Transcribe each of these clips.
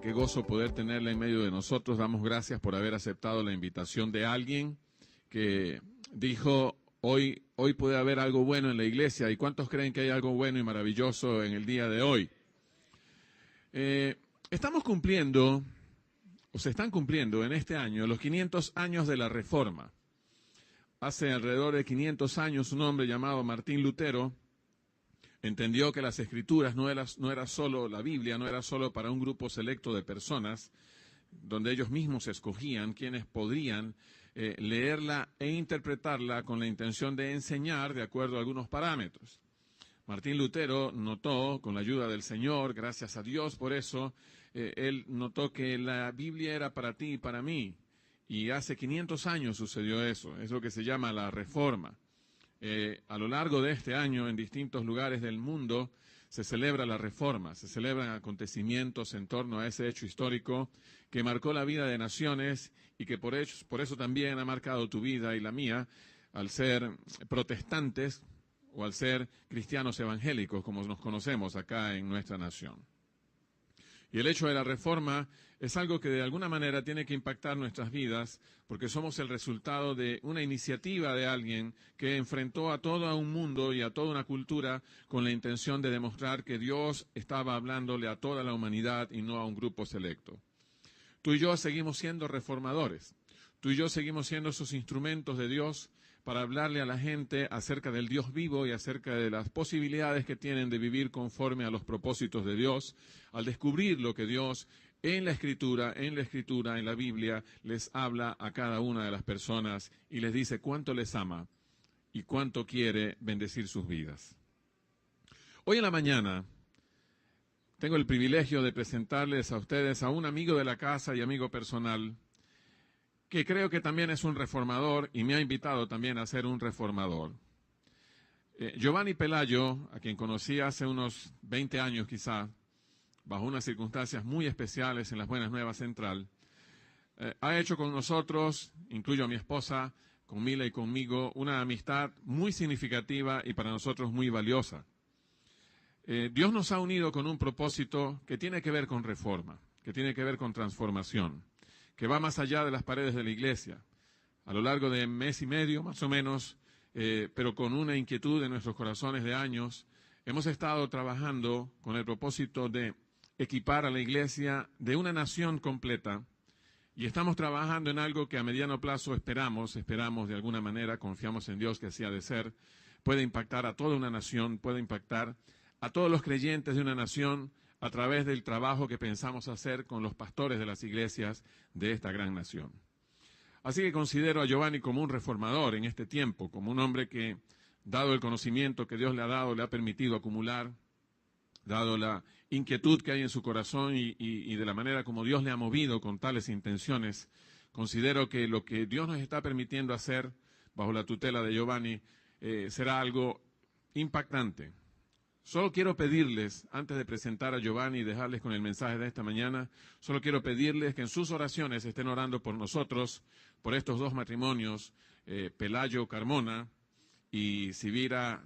qué gozo poder tenerla en medio de nosotros. Damos gracias por haber aceptado la invitación de alguien que dijo, hoy puede haber algo bueno en la iglesia. ¿Y cuántos creen que hay algo bueno y maravilloso en el día de hoy? Estamos cumpliendo, o se están cumpliendo en este año, los 500 años de la Reforma. Hace alrededor de 500 años, un hombre llamado Martín Lutero entendió que las Escrituras no era solo la Biblia, no era solo para un grupo selecto de personas, donde ellos mismos escogían quienes podrían leerla e interpretarla con la intención de enseñar de acuerdo a algunos parámetros. Martín Lutero notó, con la ayuda del Señor, gracias a Dios por eso, él notó que la Biblia era para ti y para mí. Y hace 500 años sucedió eso, es lo que se llama la Reforma. A lo largo de este año, en distintos lugares del mundo, se celebra la Reforma, se celebran acontecimientos en torno a ese hecho histórico que marcó la vida de naciones y que por eso también ha marcado tu vida y la mía, al ser protestantes o al ser cristianos evangélicos, como nos conocemos acá en nuestra nación. Y el hecho de la Reforma es algo que de alguna manera tiene que impactar nuestras vidas, porque somos el resultado de una iniciativa de alguien que enfrentó a todo un mundo y a toda una cultura con la intención de demostrar que Dios estaba hablándole a toda la humanidad y no a un grupo selecto. Tú y yo seguimos siendo reformadores. Tú y yo seguimos siendo esos instrumentos de Dios para hablarle a la gente acerca del Dios vivo y acerca de las posibilidades que tienen de vivir conforme a los propósitos de Dios, al descubrir lo que Dios en la Escritura, en la Biblia, les habla a cada una de las personas y les dice cuánto les ama y cuánto quiere bendecir sus vidas. Hoy en la mañana tengo el privilegio de presentarles a ustedes a un amigo de la casa y amigo personal, que creo que también es un reformador y me ha invitado también a ser un reformador. Giovanni Pelayo, a quien conocí hace unos 20 años quizá, bajo unas circunstancias muy especiales en las Buenas Nuevas Central, ha hecho con nosotros, incluyo a mi esposa, con Mila y conmigo, una amistad muy significativa y para nosotros muy valiosa. Dios nos ha unido con un propósito que tiene que ver con reforma, que tiene que ver con transformación, que va más allá de las paredes de la iglesia. A lo largo de mes y medio, más o menos, pero con una inquietud en nuestros corazones de años, hemos estado trabajando con el propósito de equipar a la iglesia de una nación completa, y estamos trabajando en algo que a mediano plazo esperamos de alguna manera, confiamos en Dios que así ha de ser, puede impactar a toda una nación, puede impactar a todos los creyentes de una nación, a través del trabajo que pensamos hacer con los pastores de las iglesias de esta gran nación. Así que considero a Giovanni como un reformador en este tiempo, como un hombre que, dado el conocimiento que Dios le ha dado, le ha permitido acumular, dado la inquietud que hay en su corazón y de la manera como Dios le ha movido con tales intenciones, considero que lo que Dios nos está permitiendo hacer bajo la tutela de Giovanni será algo impactante. Solo quiero pedirles, antes de presentar a Giovanni y dejarles con el mensaje de esta mañana, solo quiero pedirles que en sus oraciones estén orando por nosotros, por estos dos matrimonios, Pelayo Carmona y Sibira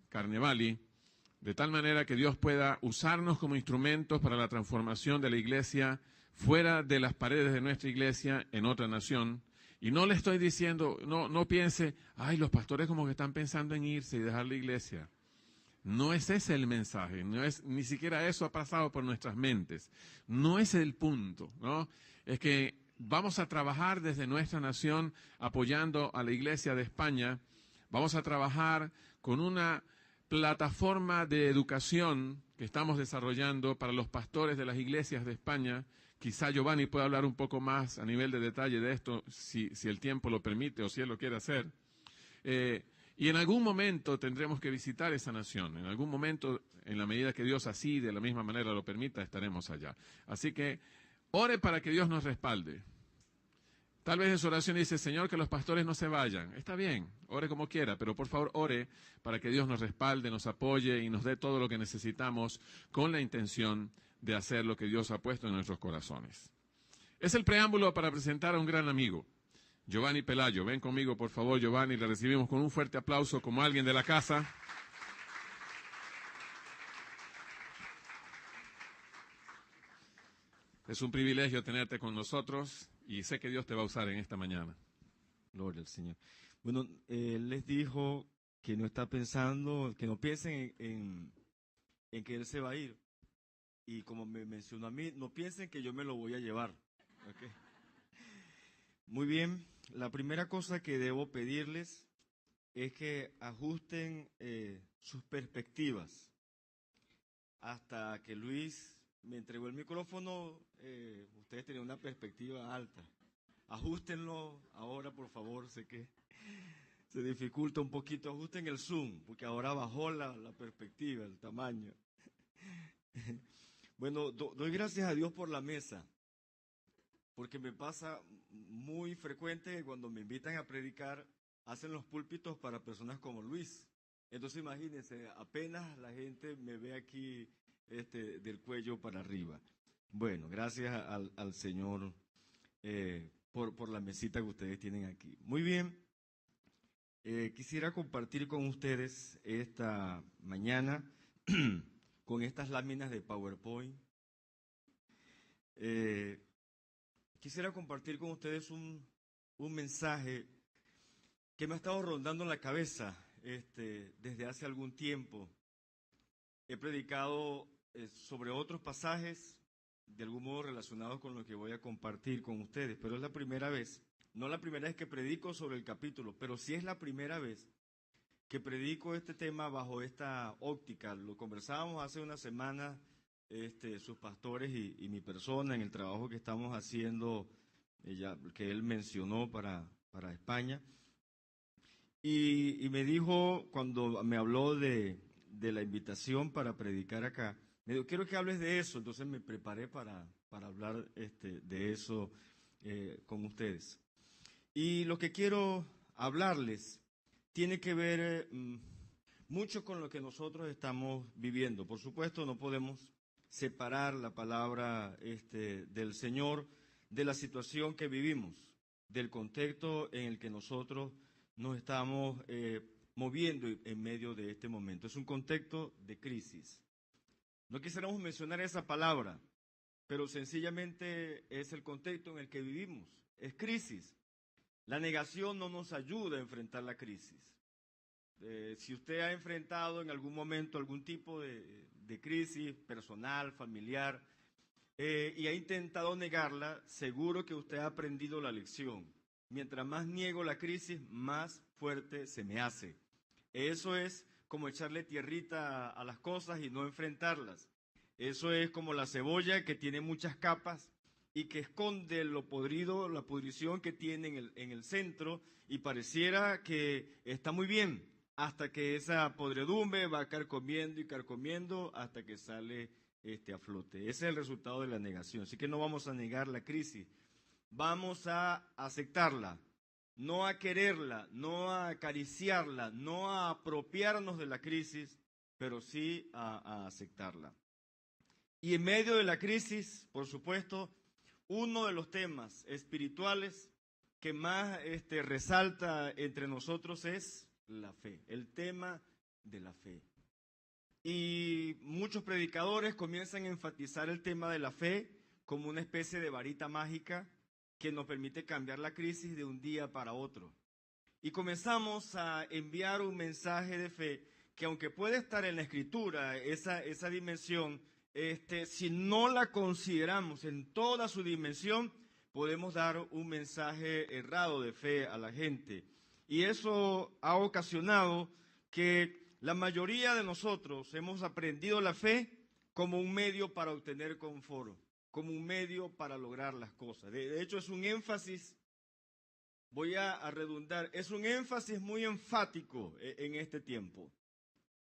Carnevali, de tal manera que Dios pueda usarnos como instrumentos para la transformación de la iglesia fuera de las paredes de nuestra iglesia en otra nación. Y no le estoy diciendo, no piense, ay, los pastores como que están pensando en irse y dejar la iglesia. No es ese el mensaje, ni siquiera eso ha pasado por nuestras mentes. No es el punto, ¿no? Es que vamos a trabajar desde nuestra nación apoyando a la Iglesia de España. Vamos a trabajar con una plataforma de educación que estamos desarrollando para los pastores de las iglesias de España. Quizá Giovanni pueda hablar un poco más a nivel de detalle de esto, si el tiempo lo permite o si él lo quiere hacer. Y en algún momento tendremos que visitar esa nación. En algún momento, en la medida que Dios así, de la misma manera lo permita, estaremos allá. Así que ore para que Dios nos respalde. Tal vez en su oración dice, Señor, que los pastores no se vayan. Está bien, ore como quiera, pero por favor ore para que Dios nos respalde, nos apoye y nos dé todo lo que necesitamos con la intención de hacer lo que Dios ha puesto en nuestros corazones. Es el preámbulo para presentar a un gran amigo. Giovanni Pelayo, ven conmigo por favor, Giovanni, le recibimos con un fuerte aplauso como alguien de la casa. Es un privilegio tenerte con nosotros y sé que Dios te va a usar en esta mañana. Gloria al Señor. Bueno, Él les dijo que no está pensando, que no piensen en que Él se va a ir. Y como me mencionó a mí, no piensen que yo me lo voy a llevar. ¿Okay? Muy bien, la primera cosa que debo pedirles es que ajusten sus perspectivas. Hasta que Luis me entregó el micrófono, ustedes tenían una perspectiva alta. Ajústenlo ahora, por favor, sé que se dificulta un poquito. Ajusten el zoom, porque ahora bajó la perspectiva, el tamaño. Bueno, doy gracias a Dios por la mesa, porque me pasa muy frecuente que cuando me invitan a predicar, hacen los púlpitos para personas como Luis. Entonces imagínense, apenas la gente me ve aquí del cuello para arriba. Bueno, gracias al Señor por la mesita que ustedes tienen aquí. Muy bien, quisiera compartir con ustedes esta mañana con estas láminas de PowerPoint. Quisiera compartir con ustedes un mensaje que me ha estado rondando en la cabeza desde hace algún tiempo. He predicado sobre otros pasajes, de algún modo relacionados con lo que voy a compartir con ustedes, pero es la primera vez, no la primera vez que predico sobre el capítulo, pero sí es la primera vez que predico este tema bajo esta óptica. Lo conversábamos hace una semana, sus pastores y mi persona en el trabajo que estamos haciendo, que él mencionó para España. Y me dijo, cuando me habló de la invitación para predicar acá, me dijo, quiero que hables de eso. Entonces me preparé para hablar de eso con ustedes. Y lo que quiero hablarles tiene que ver mucho con lo que nosotros estamos viviendo. Por supuesto, no podemos separar la palabra del Señor de la situación que vivimos, del contexto en el que nosotros nos estamos moviendo en medio de este momento. Es un contexto de crisis. No quisiéramos mencionar esa palabra, pero sencillamente es el contexto en el que vivimos. Es crisis. La negación no nos ayuda a enfrentar la crisis. Si usted ha enfrentado en algún momento algún tipo de crisis personal, familiar, y ha intentado negarla, seguro que usted ha aprendido la lección. Mientras más niego la crisis, más fuerte se me hace. Eso es como echarle tierrita a las cosas y no enfrentarlas. Eso es como la cebolla que tiene muchas capas y que esconde lo podrido, la pudrición que tiene en el centro, y pareciera que está muy bien, hasta que esa podredumbre va carcomiendo y carcomiendo hasta que sale a flote. Ese es el resultado de la negación. Así que no vamos a negar la crisis, vamos a aceptarla, no a quererla, no a acariciarla, no a apropiarnos de la crisis, pero sí a aceptarla. Y en medio de la crisis, por supuesto, uno de los temas espirituales que más resalta entre nosotros es la fe, el tema de la fe. Y muchos predicadores comienzan a enfatizar el tema de la fe como una especie de varita mágica que nos permite cambiar la crisis de un día para otro. Y comenzamos a enviar un mensaje de fe que, aunque puede estar en la Escritura, esa dimensión, si no la consideramos en toda su dimensión, podemos dar un mensaje errado de fe a la gente. Y eso ha ocasionado que la mayoría de nosotros hemos aprendido la fe como un medio para obtener confort, como un medio para lograr las cosas. De hecho, es un énfasis, voy a redundar, es un énfasis muy enfático en este tiempo.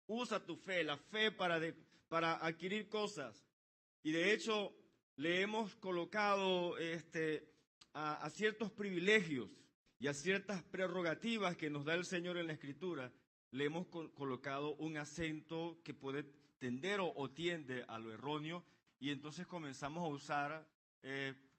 Usa tu fe, la fe para adquirir cosas. Y de hecho, le hemos colocado a ciertos privilegios y a ciertas prerrogativas que nos da el Señor en la Escritura, le hemos colocado un acento que puede tender o tiende a lo erróneo, y entonces comenzamos a usar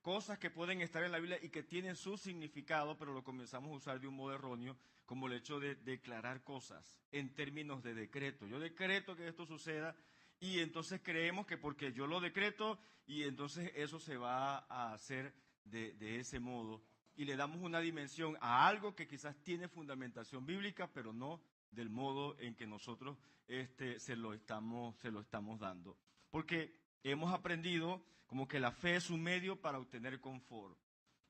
cosas que pueden estar en la Biblia y que tienen su significado, pero lo comenzamos a usar de un modo erróneo, como el hecho de declarar cosas en términos de decreto. Yo decreto que esto suceda, y entonces creemos que porque yo lo decreto y entonces eso se va a hacer de ese modo y le damos una dimensión a algo que quizás tiene fundamentación bíblica, pero no del modo en que nosotros se lo estamos dando. Porque hemos aprendido como que la fe es un medio para obtener confort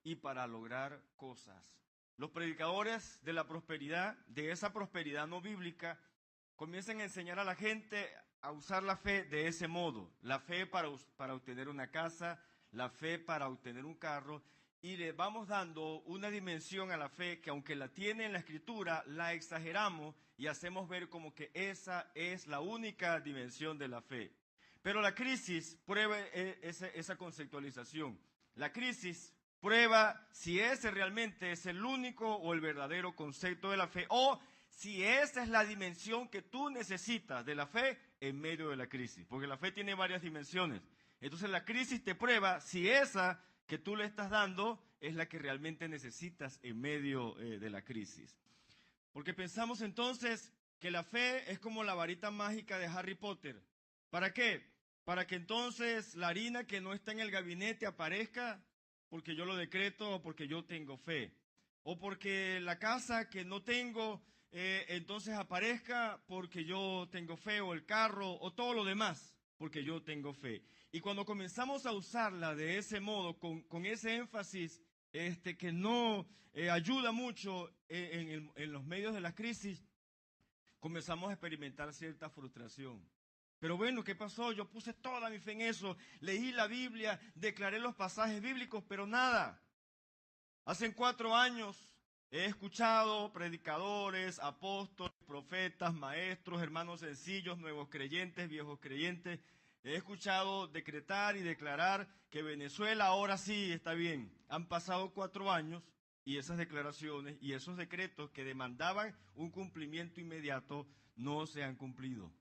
y para lograr cosas. Los predicadores de la prosperidad, de esa prosperidad no bíblica, comienzan a enseñar a la gente a usar la fe de ese modo. La fe para obtener una casa, la fe para obtener un carro, y le vamos dando una dimensión a la fe que aunque la tiene en la Escritura, la exageramos y hacemos ver como que esa es la única dimensión de la fe. Pero la crisis prueba esa conceptualización. La crisis prueba si ese realmente es el único o el verdadero concepto de la fe, o si esa es la dimensión que tú necesitas de la fe en medio de la crisis. Porque la fe tiene varias dimensiones. Entonces la crisis te prueba si esa que tú le estás dando es la que realmente necesitas en medio de la crisis. Porque pensamos entonces que la fe es como la varita mágica de Harry Potter. ¿Para qué? Para que entonces la harina que no está en el gabinete aparezca porque yo lo decreto o porque yo tengo fe. O porque la casa que no tengo entonces aparezca porque yo tengo fe, o el carro, o todo lo demás, porque yo tengo fe. Y cuando comenzamos a usarla de ese modo, con ese énfasis que no ayuda mucho en los medios de la crisis, comenzamos a experimentar cierta frustración. Pero bueno, ¿qué pasó? Yo puse toda mi fe en eso, leí la Biblia, declaré los pasajes bíblicos, pero nada. Hace 4 años he escuchado predicadores, apóstoles, profetas, maestros, hermanos sencillos, nuevos creyentes, viejos creyentes. He escuchado decretar y declarar que Venezuela ahora sí está bien. Han pasado 4 años y esas declaraciones y esos decretos que demandaban un cumplimiento inmediato no se han cumplido.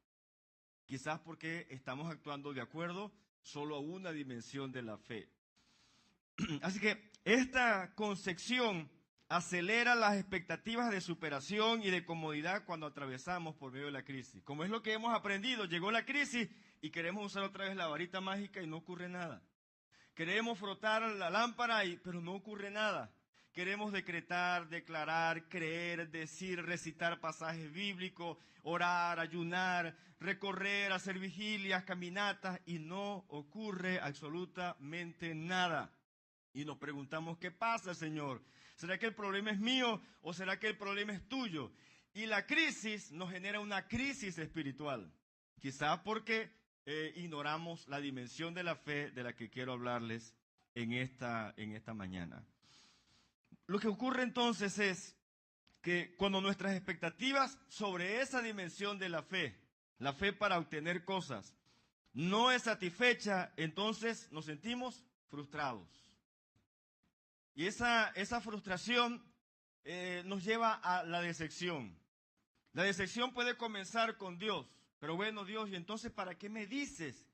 Quizás porque estamos actuando de acuerdo solo a una dimensión de la fe. Así que esta concepción acelera las expectativas de superación y de comodidad cuando atravesamos por medio de la crisis. Como es lo que hemos aprendido, llegó la crisis y queremos usar otra vez la varita mágica y no ocurre nada. Queremos frotar la lámpara, pero no ocurre nada. Queremos decretar, declarar, creer, decir, recitar pasajes bíblicos, orar, ayunar, recorrer, hacer vigilias, caminatas, y no ocurre absolutamente nada. Y nos preguntamos, ¿qué pasa, Señor? ¿Será que el problema es mío o será que el problema es tuyo? Y la crisis nos genera una crisis espiritual. Quizás porque ignoramos la dimensión de la fe de la que quiero hablarles en esta mañana. Lo que ocurre entonces es que cuando nuestras expectativas sobre esa dimensión de la fe para obtener cosas, no es satisfecha, entonces nos sentimos frustrados. Y esa frustración nos lleva a la decepción. La decepción puede comenzar con Dios. Pero bueno, Dios, ¿y entonces para qué me dices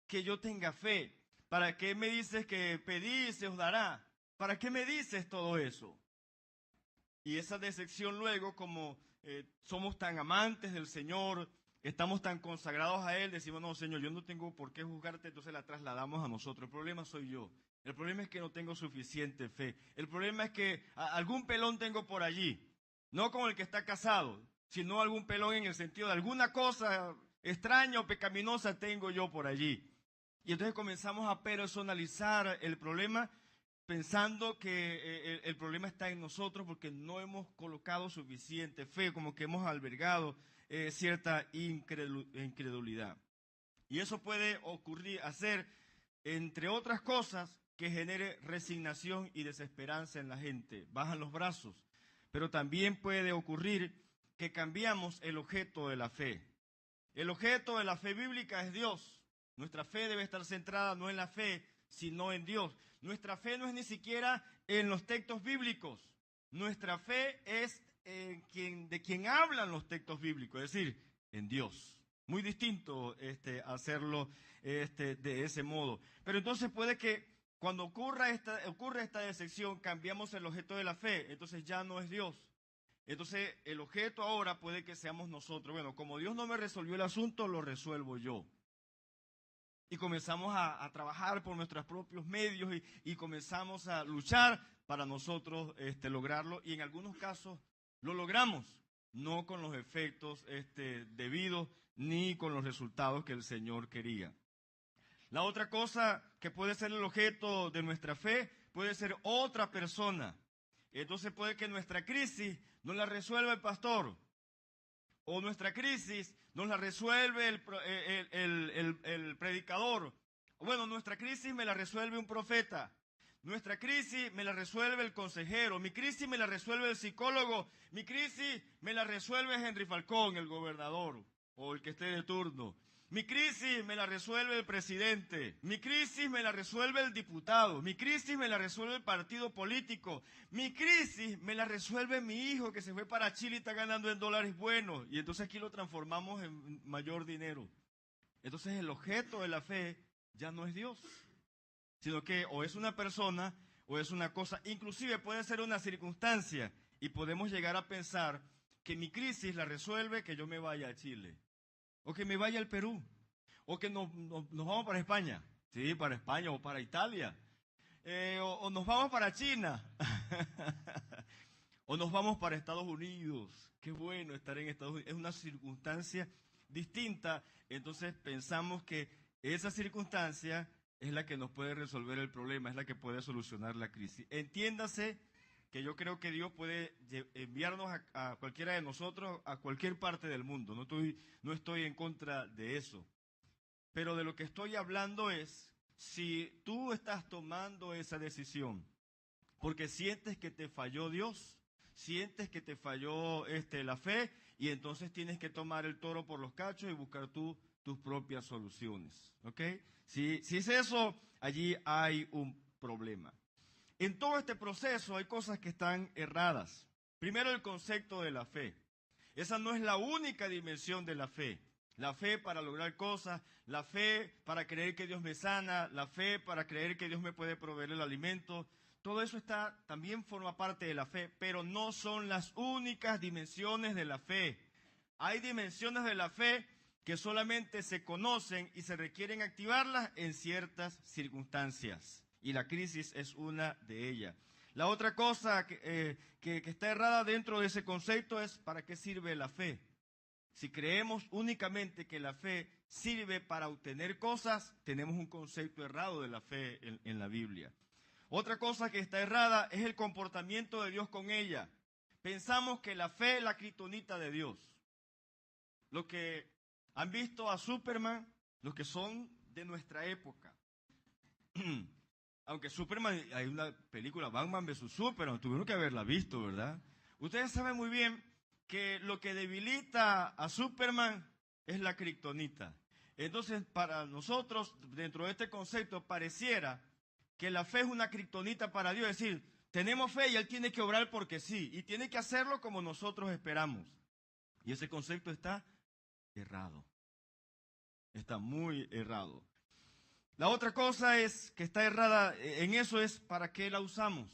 que yo tenga fe? ¿Para qué me dices que pedí y se os dará? ¿Para qué me dices todo eso? Y esa decepción luego, como somos tan amantes del Señor, estamos tan consagrados a Él, decimos, no, Señor, yo no tengo por qué juzgarte, entonces la trasladamos a nosotros. El problema soy yo. El problema es que no tengo suficiente fe. El problema es que algún pelón tengo por allí. No como el que está casado, sino algún pelón en el sentido de alguna cosa extraña o pecaminosa tengo yo por allí. Y entonces comenzamos a personalizar el problema pensando que el problema está en nosotros porque no hemos colocado suficiente fe, como que hemos albergado cierta incredulidad. Y eso puede hacer, entre otras cosas, que genere resignación y desesperanza en la gente. Bajan los brazos. Pero también puede ocurrir que cambiamos el objeto de la fe. El objeto de la fe bíblica es Dios. Nuestra fe debe estar centrada no en la fe, sino en Dios. Nuestra fe no es ni siquiera en los textos bíblicos. Nuestra fe es de quien hablan los textos bíblicos, es decir, en Dios. Muy distinto hacerlo de ese modo. Pero entonces puede que cuando ocurra esta decepción, cambiamos el objeto de la fe, entonces ya no es Dios. Entonces el objeto ahora puede que seamos nosotros. Bueno, como Dios no me resolvió el asunto, lo resuelvo yo. y comenzamos a trabajar por nuestros propios medios y comenzamos a luchar para nosotros lograrlo, y en algunos casos lo logramos, no con los efectos debidos ni con los resultados que el Señor quería. La otra cosa que puede ser el objeto de nuestra fe puede ser otra persona. Entonces puede que nuestra crisis no la resuelva el pastor, o nuestra crisis nos la resuelve el predicador. Bueno, nuestra crisis me la resuelve un profeta. Nuestra crisis me la resuelve el consejero. Mi crisis me la resuelve el psicólogo. Mi crisis me la resuelve Henry Falcón, el gobernador, o el que esté de turno. Mi crisis me la resuelve el presidente. Mi crisis me la resuelve el diputado. Mi crisis me la resuelve el partido político. Mi crisis me la resuelve mi hijo que se fue para Chile y está ganando en dólares buenos. Y entonces aquí lo transformamos en mayor dinero. Entonces el objeto de la fe ya no es Dios, sino que o es una persona o es una cosa. Inclusive puede ser una circunstancia y podemos llegar a pensar que mi crisis la resuelve que yo me vaya a Chile. O que me vaya al Perú, o que nos vamos para España, sí, para España o para Italia, o nos vamos para China, o nos vamos para Estados Unidos. Qué bueno estar en Estados Unidos, es una circunstancia distinta, entonces pensamos que esa circunstancia es la que nos puede resolver el problema, es la que puede solucionar la crisis. Entiéndase que yo creo que Dios puede enviarnos a cualquiera de nosotros a cualquier parte del mundo. No estoy en contra de eso. Pero de lo que estoy hablando es, si tú estás tomando esa decisión porque sientes que te falló Dios, sientes que te falló la fe, y entonces tienes que tomar el toro por los cachos y buscar tus propias soluciones. ¿Ok? Si es eso, allí hay un problema. En todo este proceso hay cosas que están erradas. Primero, el concepto de la fe. Esa no es la única dimensión de la fe. La fe para lograr cosas, la fe para creer que Dios me sana, la fe para creer que Dios me puede proveer el alimento. Todo eso también forma parte de la fe, pero no son las únicas dimensiones de la fe. Hay dimensiones de la fe que solamente se conocen y se requieren activarlas en ciertas circunstancias. Y la crisis es una de ellas. La otra cosa que está errada dentro de ese concepto es ¿para qué sirve la fe? Si creemos únicamente que la fe sirve para obtener cosas, tenemos un concepto errado de la fe en la Biblia. Otra cosa que está errada es el comportamiento de Dios con ella. Pensamos que la fe es la kriptonita de Dios. Los que han visto a Superman, los que son de nuestra época, aunque Superman, hay una película, Batman vs. Superman, tuvieron que haberla visto, ¿verdad? Ustedes saben muy bien que lo que debilita a Superman es la kriptonita. Entonces, para nosotros, dentro de este concepto, pareciera que la fe es una kriptonita para Dios. Es decir, tenemos fe y Él tiene que obrar porque sí, y tiene que hacerlo como nosotros esperamos. Y ese concepto está errado. Está muy errado. La otra cosa es que está errada en eso es ¿para qué la usamos?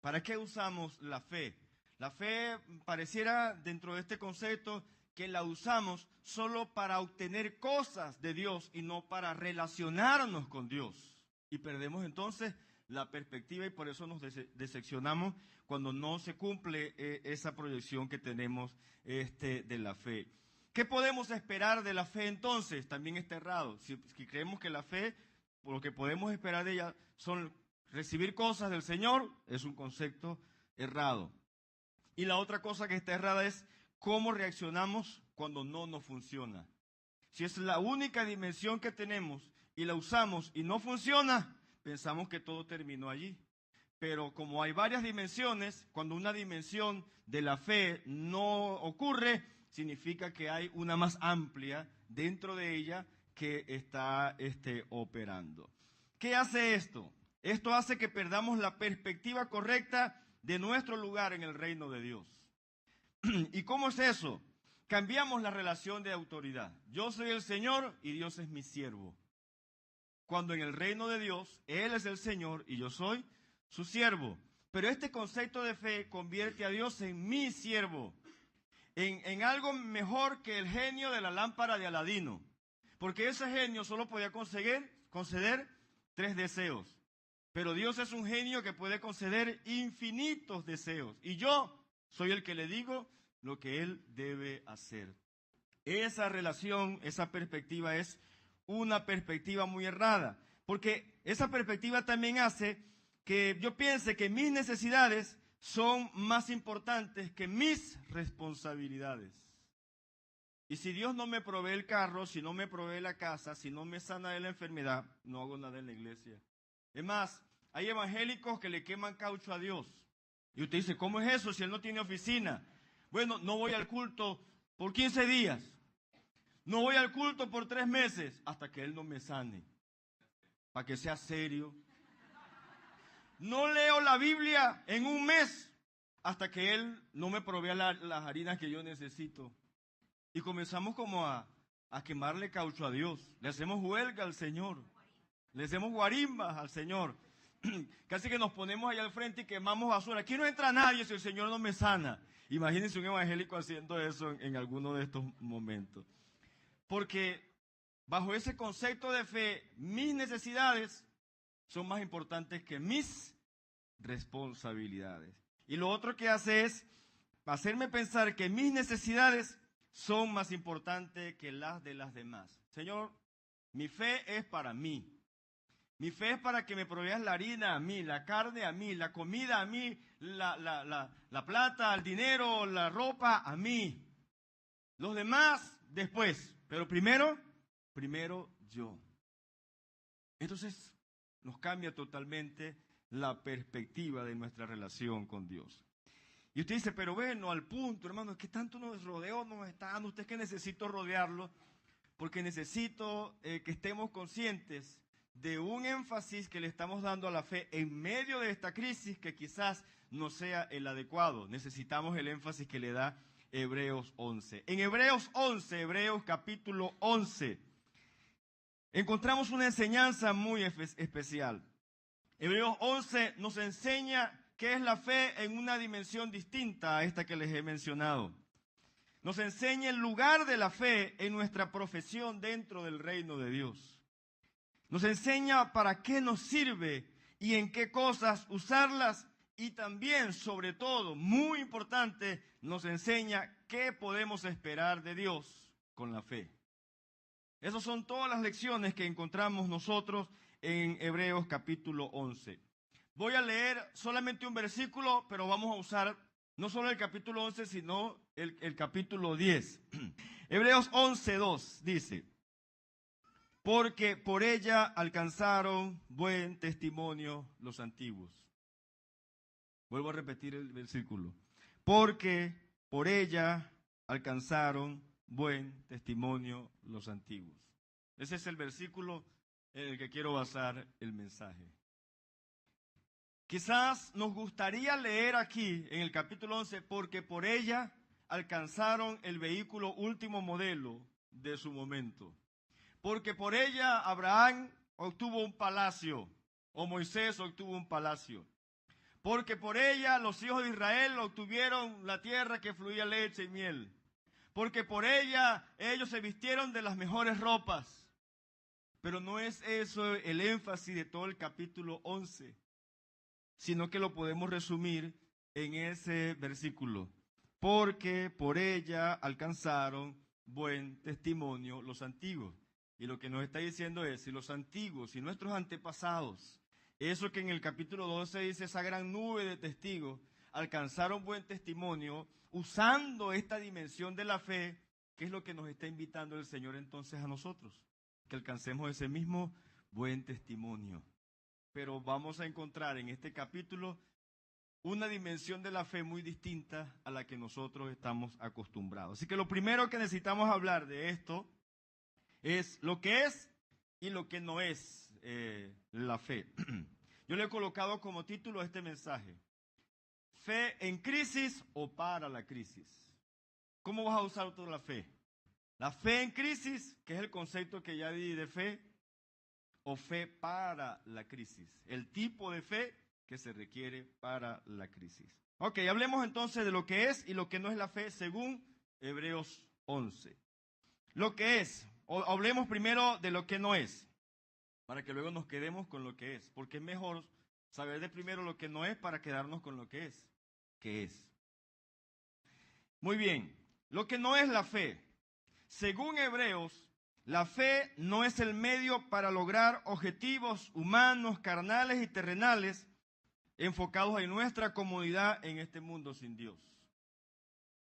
¿Para qué usamos la fe? La fe pareciera dentro de este concepto que la usamos solo para obtener cosas de Dios y no para relacionarnos con Dios. Y perdemos entonces la perspectiva y por eso nos decepcionamos cuando no se cumple esa proyección que tenemos de la fe. ¿Qué podemos esperar de la fe entonces? También está errado. Si creemos que la fe, por lo que podemos esperar de ella, son recibir cosas del Señor, es un concepto errado. Y la otra cosa que está errada es cómo reaccionamos cuando no nos funciona. Si es la única dimensión que tenemos y la usamos y no funciona, pensamos que todo terminó allí. Pero como hay varias dimensiones, cuando una dimensión de la fe no ocurre, significa que hay una más amplia dentro de ella que está operando. ¿Qué hace esto? Esto hace que perdamos la perspectiva correcta de nuestro lugar en el reino de Dios. ¿Y cómo es eso? Cambiamos la relación de autoridad. Yo soy el Señor y Dios es mi siervo. Cuando en el reino de Dios, Él es el Señor y yo soy su siervo. Pero este concepto de fe convierte a Dios en mi siervo, en algo mejor que el genio de la lámpara de Aladino. Porque ese genio solo podía conceder 3 deseos. Pero Dios es un genio que puede conceder infinitos deseos. Y yo soy el que le digo lo que Él debe hacer. Esa relación, esa perspectiva es una perspectiva muy errada. Porque esa perspectiva también hace que yo piense que mis necesidades son más importantes que mis responsabilidades. Y si Dios no me provee el carro, si no me provee la casa, si no me sana de la enfermedad, no hago nada en la iglesia. Es más, hay evangélicos que le queman caucho a Dios. Y usted dice, ¿cómo es eso si Él no tiene oficina? Bueno, no voy al culto por 15 días. No voy al culto por 3 meses hasta que Él no me sane. Para que sea serio. No leo la Biblia en un mes hasta que Él no me provea las harinas que yo necesito. Y comenzamos como a quemarle caucho a Dios. Le hacemos huelga al Señor. Le hacemos guarimbas al Señor. Casi que nos ponemos allá al frente y quemamos basura. Aquí no entra nadie si el Señor no me sana. Imagínense un evangélico haciendo eso en alguno de estos momentos. Porque bajo ese concepto de fe, mis necesidades son más importantes que mis responsabilidades. Y lo otro que hace es hacerme pensar que mis necesidades son más importantes que las de las demás. Señor, mi fe es para mí. Mi fe es para que me proveas la harina a mí, la carne a mí, la comida a mí, la plata, el dinero, la ropa a mí. Los demás después, pero primero yo. Entonces nos cambia totalmente la perspectiva de nuestra relación con Dios. Y usted dice, pero bueno, al punto, hermano, es que tanto nos rodeó, nos está dando. Usted es que necesito rodearlo, porque necesito que estemos conscientes de un énfasis que le estamos dando a la fe en medio de esta crisis que quizás no sea el adecuado. Necesitamos el énfasis que le da Hebreos 11. En Hebreos 11, Hebreos capítulo 11, encontramos una enseñanza muy especial. Hebreos 11 nos enseña qué es la fe en una dimensión distinta a esta que les he mencionado. Nos enseña el lugar de la fe en nuestra profesión dentro del reino de Dios. Nos enseña para qué nos sirve y en qué cosas usarlas. Y también, sobre todo, muy importante, nos enseña qué podemos esperar de Dios con la fe. Esas son todas las lecciones que encontramos nosotros en Hebreos capítulo 11. Voy a leer solamente un versículo, pero vamos a usar no solo el capítulo 11, sino el capítulo 10. Hebreos 11:2 dice, porque por ella alcanzaron buen testimonio los antiguos. Vuelvo a repetir el versículo. Porque por ella alcanzaron buen testimonio los antiguos. Ese es el versículo en el que quiero basar el mensaje. Quizás nos gustaría leer aquí en el capítulo 11, porque por ella alcanzaron el vehículo último modelo de su momento. Porque por ella Abraham obtuvo un palacio, o Moisés obtuvo un palacio. Porque por ella los hijos de Israel obtuvieron la tierra que fluía leche y miel. Porque por ella ellos se vistieron de las mejores ropas. Pero no es eso el énfasis de todo el capítulo 11, sino que lo podemos resumir en ese versículo. Porque por ella alcanzaron buen testimonio los antiguos. Y lo que nos está diciendo es, si los antiguos, si nuestros antepasados, eso que en el capítulo 12 dice, esa gran nube de testigos, alcanzaron buen testimonio, usando esta dimensión de la fe, ¿qué es lo que nos está invitando el Señor entonces a nosotros? Que alcancemos ese mismo buen testimonio. Pero vamos a encontrar en este capítulo una dimensión de la fe muy distinta a la que nosotros estamos acostumbrados. Así que lo primero que necesitamos hablar de esto es lo que es y lo que no es la fe. Yo le he colocado como título a este mensaje: fe en crisis o para la crisis. ¿Cómo vas a usar toda la fe? La fe en crisis, que es el concepto que ya di de fe, o fe para la crisis. El tipo de fe que se requiere para la crisis. Ok, hablemos entonces de lo que es y lo que no es la fe según Hebreos 11. Lo que es, hablemos primero de lo que no es, para que luego nos quedemos con lo que es, porque es mejor saber de primero lo que no es para quedarnos con lo que es. ¿Qué es? Muy bien, lo que no es la fe. Según Hebreos, la fe no es el medio para lograr objetivos humanos, carnales y terrenales enfocados en nuestra comodidad en este mundo sin Dios.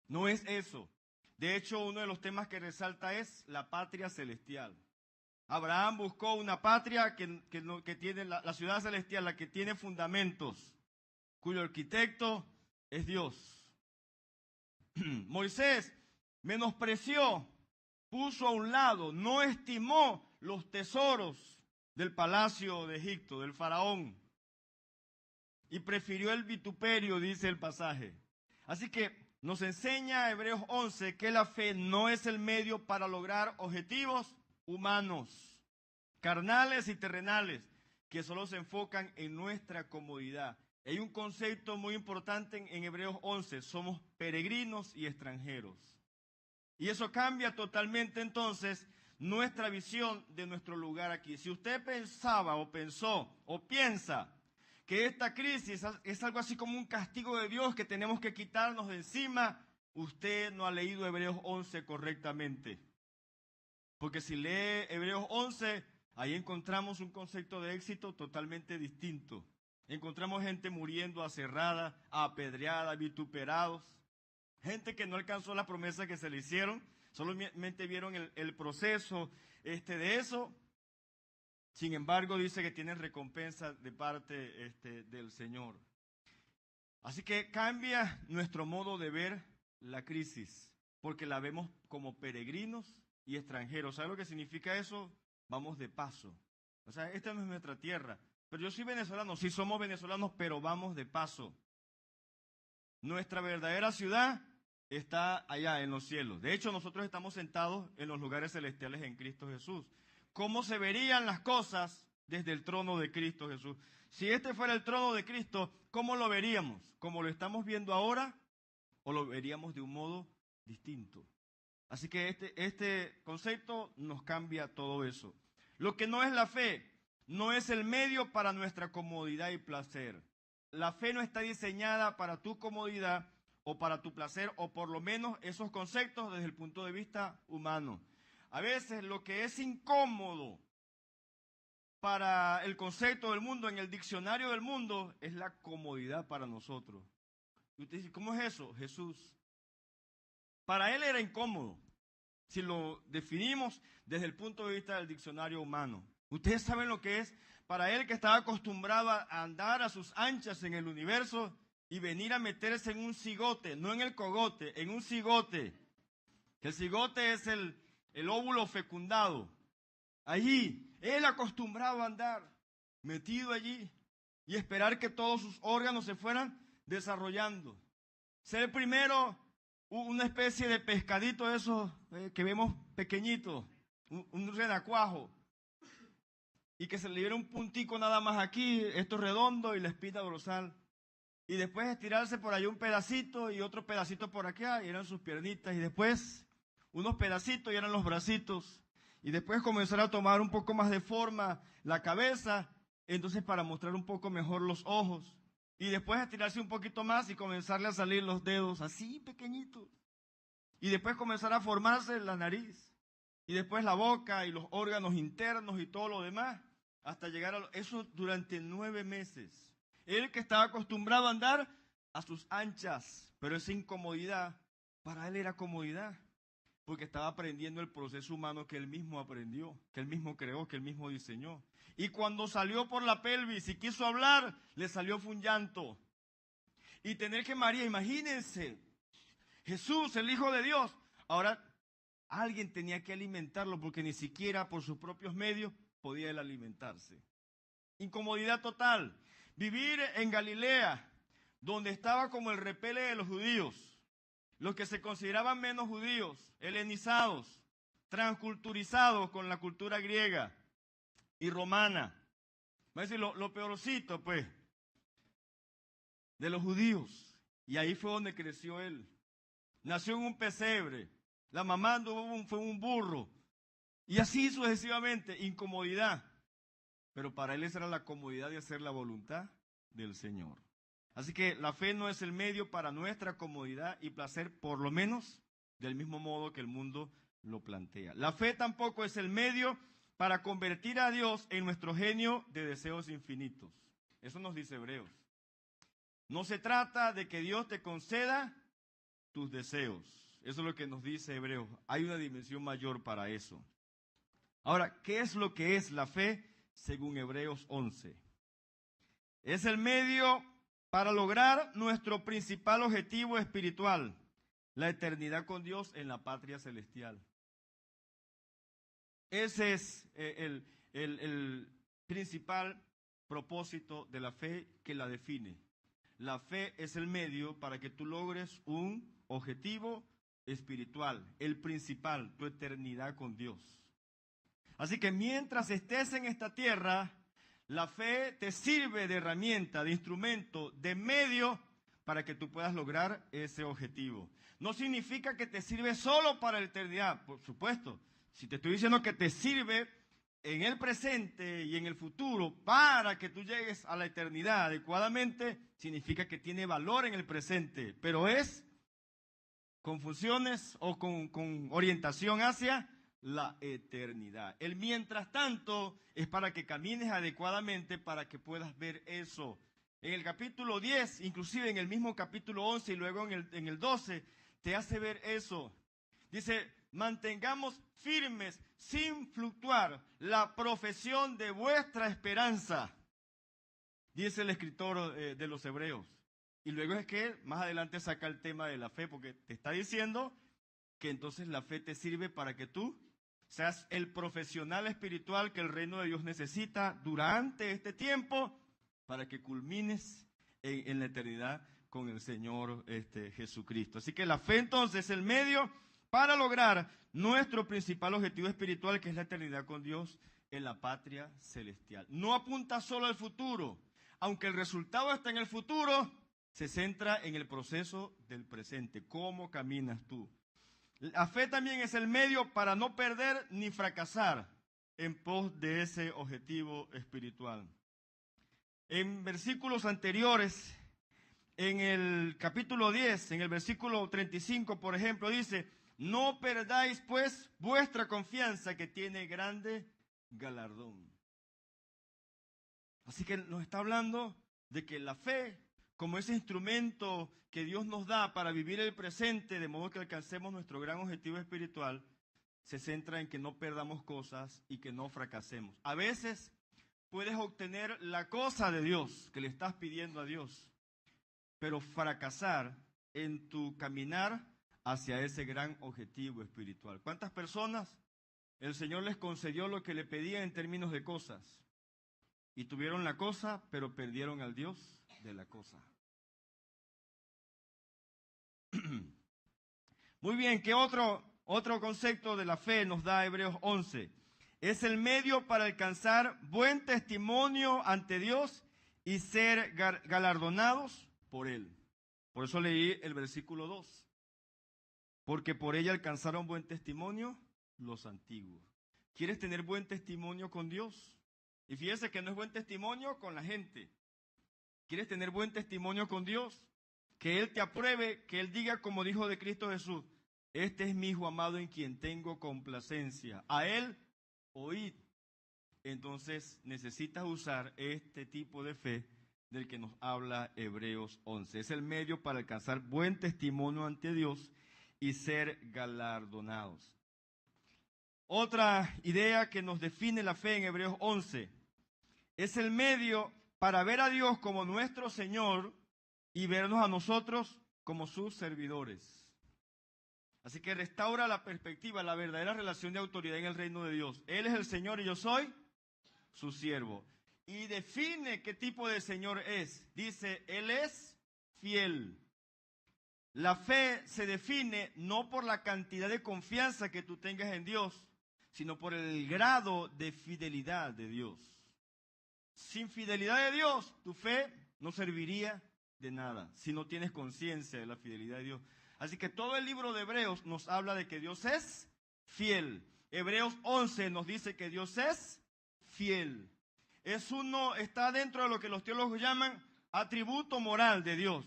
No es eso. De hecho, uno de los temas que resalta es la patria celestial. Abraham buscó una patria que tiene la ciudad celestial, la que tiene fundamentos, cuyo arquitecto es Dios. Moisés menospreció, puso a un lado, no estimó los tesoros del palacio de Egipto, del faraón, y prefirió el vituperio, dice el pasaje. Así que nos enseña Hebreos 11 que la fe no es el medio para lograr objetivos humanos, carnales y terrenales, que solo se enfocan en nuestra comodidad. Hay un concepto muy importante en Hebreos 11, somos peregrinos y extranjeros. Y eso cambia totalmente entonces nuestra visión de nuestro lugar aquí. Si usted pensaba o pensó o piensa que esta crisis es algo así como un castigo de Dios que tenemos que quitarnos de encima, usted no ha leído Hebreos 11 correctamente. Porque si lee Hebreos 11, ahí encontramos un concepto de éxito totalmente distinto. Encontramos gente muriendo aserrada, apedreada, vituperados. Gente que no alcanzó la promesa que se le hicieron, solamente vieron el proceso de eso. Sin embargo, dice que tienen recompensa de parte del Señor. Así que cambia nuestro modo de ver la crisis, porque la vemos como peregrinos y extranjeros. ¿Sabe lo que significa eso? Vamos de paso. O sea, esta no es nuestra tierra. Pero yo soy venezolano, sí somos venezolanos, pero vamos de paso. Nuestra verdadera ciudad está allá en los cielos. De hecho, nosotros estamos sentados en los lugares celestiales en Cristo Jesús. ¿Cómo se verían las cosas desde el trono de Cristo Jesús? Si este fuera el trono de Cristo, ¿cómo lo veríamos? ¿Como lo estamos viendo ahora o lo veríamos de un modo distinto? Así que este concepto nos cambia todo eso. Lo que no es la fe, no es el medio para nuestra comodidad y placer. La fe no está diseñada para tu comodidad o para tu placer, o por lo menos esos conceptos desde el punto de vista humano. A veces lo que es incómodo para el concepto del mundo, en el diccionario del mundo, es la comodidad para nosotros. Y usted dice, ¿cómo es eso? Jesús. Para él era incómodo, si lo definimos desde el punto de vista del diccionario humano. Ustedes saben lo que es para él, que estaba acostumbrado a andar a sus anchas en el universo y venir a meterse en un cigote, no en el cogote, en un cigote. El cigote es el óvulo fecundado. Allí, él acostumbrado a andar, metido allí, y esperar que todos sus órganos se fueran desarrollando. Ser primero una especie de pescadito de esos que vemos pequeñitos, un renacuajo, y que se le diera un puntico nada más aquí, esto redondo y la espina dorsal. Y después estirarse por ahí un pedacito y otro pedacito por acá, y eran sus piernitas, y después unos pedacitos y eran los bracitos. Y después comenzar a tomar un poco más de forma la cabeza, entonces para mostrar un poco mejor los ojos. Y después estirarse un poquito más y comenzarle a salir los dedos así pequeñitos. Y después comenzar a formarse la nariz. Y después la boca y los órganos internos y todo lo demás. Hasta llegar a eso durante 9 meses. Él que estaba acostumbrado a andar a sus anchas. Pero esa incomodidad, para él era comodidad. Porque estaba aprendiendo el proceso humano que él mismo aprendió, que él mismo creó, que él mismo diseñó. Y cuando salió por la pelvis y quiso hablar, le salió fue un llanto. Y tener que María, imagínense, Jesús, el Hijo de Dios. Ahora, alguien tenía que alimentarlo porque ni siquiera por sus propios medios podía él alimentarse. Incomodidad total. Vivir en Galilea, donde estaba como el repele de los judíos. Los que se consideraban menos judíos, helenizados, transculturizados con la cultura griega y romana. Va a decir lo peorcito, pues, de los judíos. Y ahí fue donde creció él. Nació en un pesebre. La mamá fue un burro. Y así sucesivamente, incomodidad. Pero para él esa era la comodidad de hacer la voluntad del Señor. Así que la fe no es el medio para nuestra comodidad y placer, por lo menos del mismo modo que el mundo lo plantea. La fe tampoco es el medio para convertir a Dios en nuestro genio de deseos infinitos. Eso nos dice Hebreos. No se trata de que Dios te conceda tus deseos. Eso es lo que nos dice Hebreos. Hay una dimensión mayor para eso. Ahora, ¿qué es lo que es la fe según Hebreos 11? Es el medio para lograr nuestro principal objetivo espiritual, la eternidad con Dios en la patria celestial. Ese es el principal propósito de la fe que la define. La fe es el medio para que tú logres un objetivo espiritual, el principal, tu eternidad con Dios. Así que mientras estés en esta tierra, la fe te sirve de herramienta, de instrumento, de medio para que tú puedas lograr ese objetivo. No significa que te sirve solo para la eternidad, por supuesto. Si te estoy diciendo que te sirve en el presente y en el futuro para que tú llegues a la eternidad adecuadamente, significa que tiene valor en el presente, pero es con funciones o con orientación hacia la eternidad. El mientras tanto es para que camines adecuadamente para que puedas ver eso. En el capítulo 10, inclusive en el mismo capítulo 11 y luego en el 12, te hace ver eso. Dice, mantengamos firmes, sin fluctuar, la profesión de vuestra esperanza, dice el escritor de los Hebreos. Y luego es que más adelante saca el tema de la fe, porque te está diciendo que entonces la fe te sirve para que tú seas el profesional espiritual que el reino de Dios necesita durante este tiempo para que culmines en la eternidad con el Señor Jesucristo. Así que la fe entonces es el medio para lograr nuestro principal objetivo espiritual, que es la eternidad con Dios en la patria celestial. No apunta solo al futuro, aunque el resultado está en el futuro, se centra en el proceso del presente, cómo caminas tú. La fe también es el medio para no perder ni fracasar en pos de ese objetivo espiritual. En versículos anteriores, en el capítulo 10, en el versículo 35, por ejemplo, dice, no perdáis pues vuestra confianza que tiene grande galardón. Así que nos está hablando de que la fe, como ese instrumento que Dios nos da para vivir el presente, de modo que alcancemos nuestro gran objetivo espiritual, se centra en que no perdamos cosas y que no fracasemos. A veces puedes obtener la cosa de Dios que le estás pidiendo a Dios, pero fracasar en tu caminar hacia ese gran objetivo espiritual. ¿Cuántas personas el Señor les concedió lo que le pedían en términos de cosas? Y tuvieron la cosa, pero perdieron al Dios de la cosa. Muy bien, ¿qué otro concepto de la fe nos da Hebreos 11? Es el medio para alcanzar buen testimonio ante Dios y ser galardonados por Él. Por eso leí el versículo 2. Porque por ella alcanzaron buen testimonio los antiguos. ¿Quieres tener buen testimonio con Dios? Y fíjese que no es buen testimonio con la gente. ¿Quieres tener buen testimonio con Dios? Que Él te apruebe, que Él diga como dijo de Cristo Jesús, este es mi Hijo amado en quien tengo complacencia. A Él oíd. Entonces necesitas usar este tipo de fe del que nos habla Hebreos 11. Es el medio para alcanzar buen testimonio ante Dios y ser galardonados. Otra idea que nos define la fe en Hebreos 11 es el medio para ver a Dios como nuestro Señor y vernos a nosotros como sus servidores. Así que restaura la perspectiva, la verdadera relación de autoridad en el reino de Dios. Él es el Señor y yo soy su siervo. Y define qué tipo de Señor es. Dice, Él es fiel. La fe se define no por la cantidad de confianza que tú tengas en Dios, sino por el grado de fidelidad de Dios. Sin fidelidad de Dios, tu fe no serviría de nada, si no tienes conciencia de la fidelidad de Dios. Así que todo el libro de Hebreos nos habla de que Dios es fiel. Hebreos 11 nos dice que Dios es fiel. Está dentro de lo que los teólogos llaman atributo moral de Dios,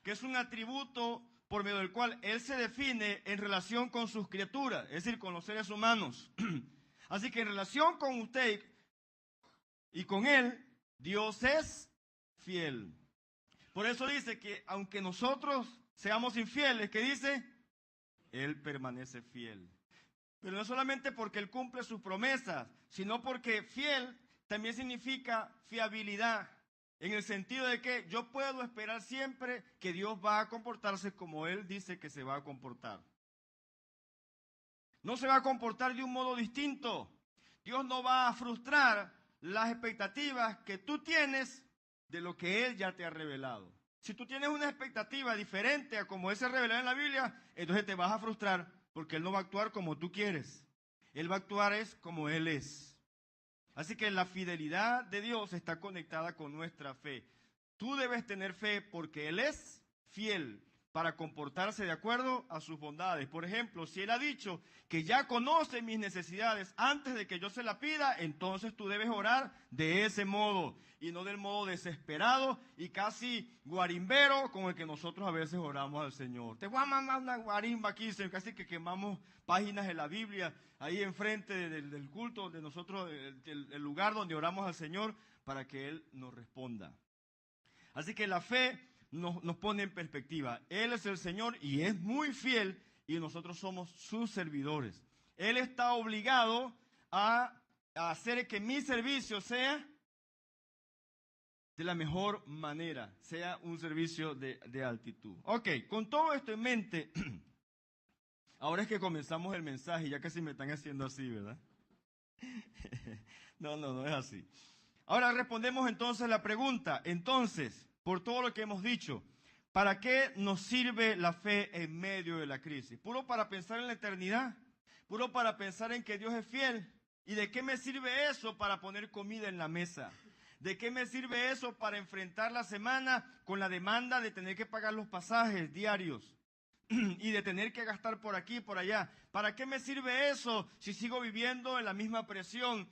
que es un atributo por medio del cual Él se define en relación con sus criaturas, es decir, con los seres humanos. Así que en relación con usted y con Él, Dios es fiel. Por eso dice que aunque nosotros seamos infieles, ¿qué dice? Él permanece fiel. Pero no solamente porque Él cumple sus promesas, sino porque fiel también significa fiabilidad, en el sentido de que yo puedo esperar siempre que Dios va a comportarse como Él dice que se va a comportar. No se va a comportar de un modo distinto. Dios no va a frustrar las expectativas que tú tienes de lo que Él ya te ha revelado. Si tú tienes una expectativa diferente a como Él se reveló en la Biblia, entonces te vas a frustrar porque Él no va a actuar como tú quieres. Él va a actuar es como Él es. Así que la fidelidad de Dios está conectada con nuestra fe. Tú debes tener fe porque Él es fiel para comportarse de acuerdo a sus bondades. Por ejemplo, si Él ha dicho que ya conoce mis necesidades antes de que yo se la pida, entonces tú debes orar de ese modo y no del modo desesperado y casi guarimbero con el que nosotros a veces oramos al Señor. Te voy a mandar una guarimba aquí, casi que quemamos páginas de la Biblia ahí enfrente del culto de nosotros, el lugar donde oramos al Señor para que Él nos responda. Así que la fe nos pone en perspectiva. Él es el Señor y es muy fiel y nosotros somos sus servidores. Él está obligado a hacer que mi servicio sea de la mejor manera, sea un servicio de altitud. Ok, con todo esto en mente, ahora es que comenzamos el mensaje, ya casi me están haciendo así, ¿verdad? No es así. Ahora respondemos entonces la pregunta. Entonces, por todo lo que hemos dicho, ¿para qué nos sirve la fe en medio de la crisis? ¿Puro para pensar en la eternidad? ¿Puro para pensar en que Dios es fiel? ¿Y de qué me sirve eso para poner comida en la mesa? ¿De qué me sirve eso para enfrentar la semana con la demanda de tener que pagar los pasajes diarios? Y de tener que gastar por aquí y por allá. ¿Para qué me sirve eso si sigo viviendo en la misma presión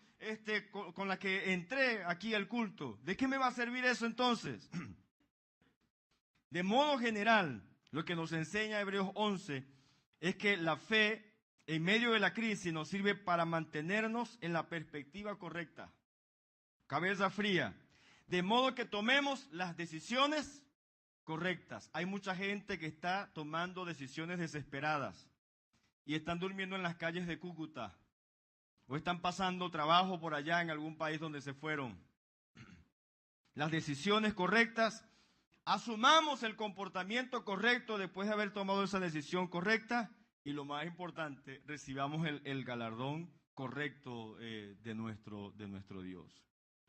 con la que entré aquí al culto? ¿De qué me va a servir eso entonces? De modo general, lo que nos enseña Hebreos 11 es que la fe en medio de la crisis nos sirve para mantenernos en la perspectiva correcta. Cabeza fría. De modo que tomemos las decisiones correctas. Hay mucha gente que está tomando decisiones desesperadas y están durmiendo en las calles de Cúcuta o están pasando trabajo por allá en algún país donde se fueron. Las decisiones correctas, asumamos el comportamiento correcto después de haber tomado esa decisión correcta y lo más importante, recibamos el galardón correcto de nuestro Dios.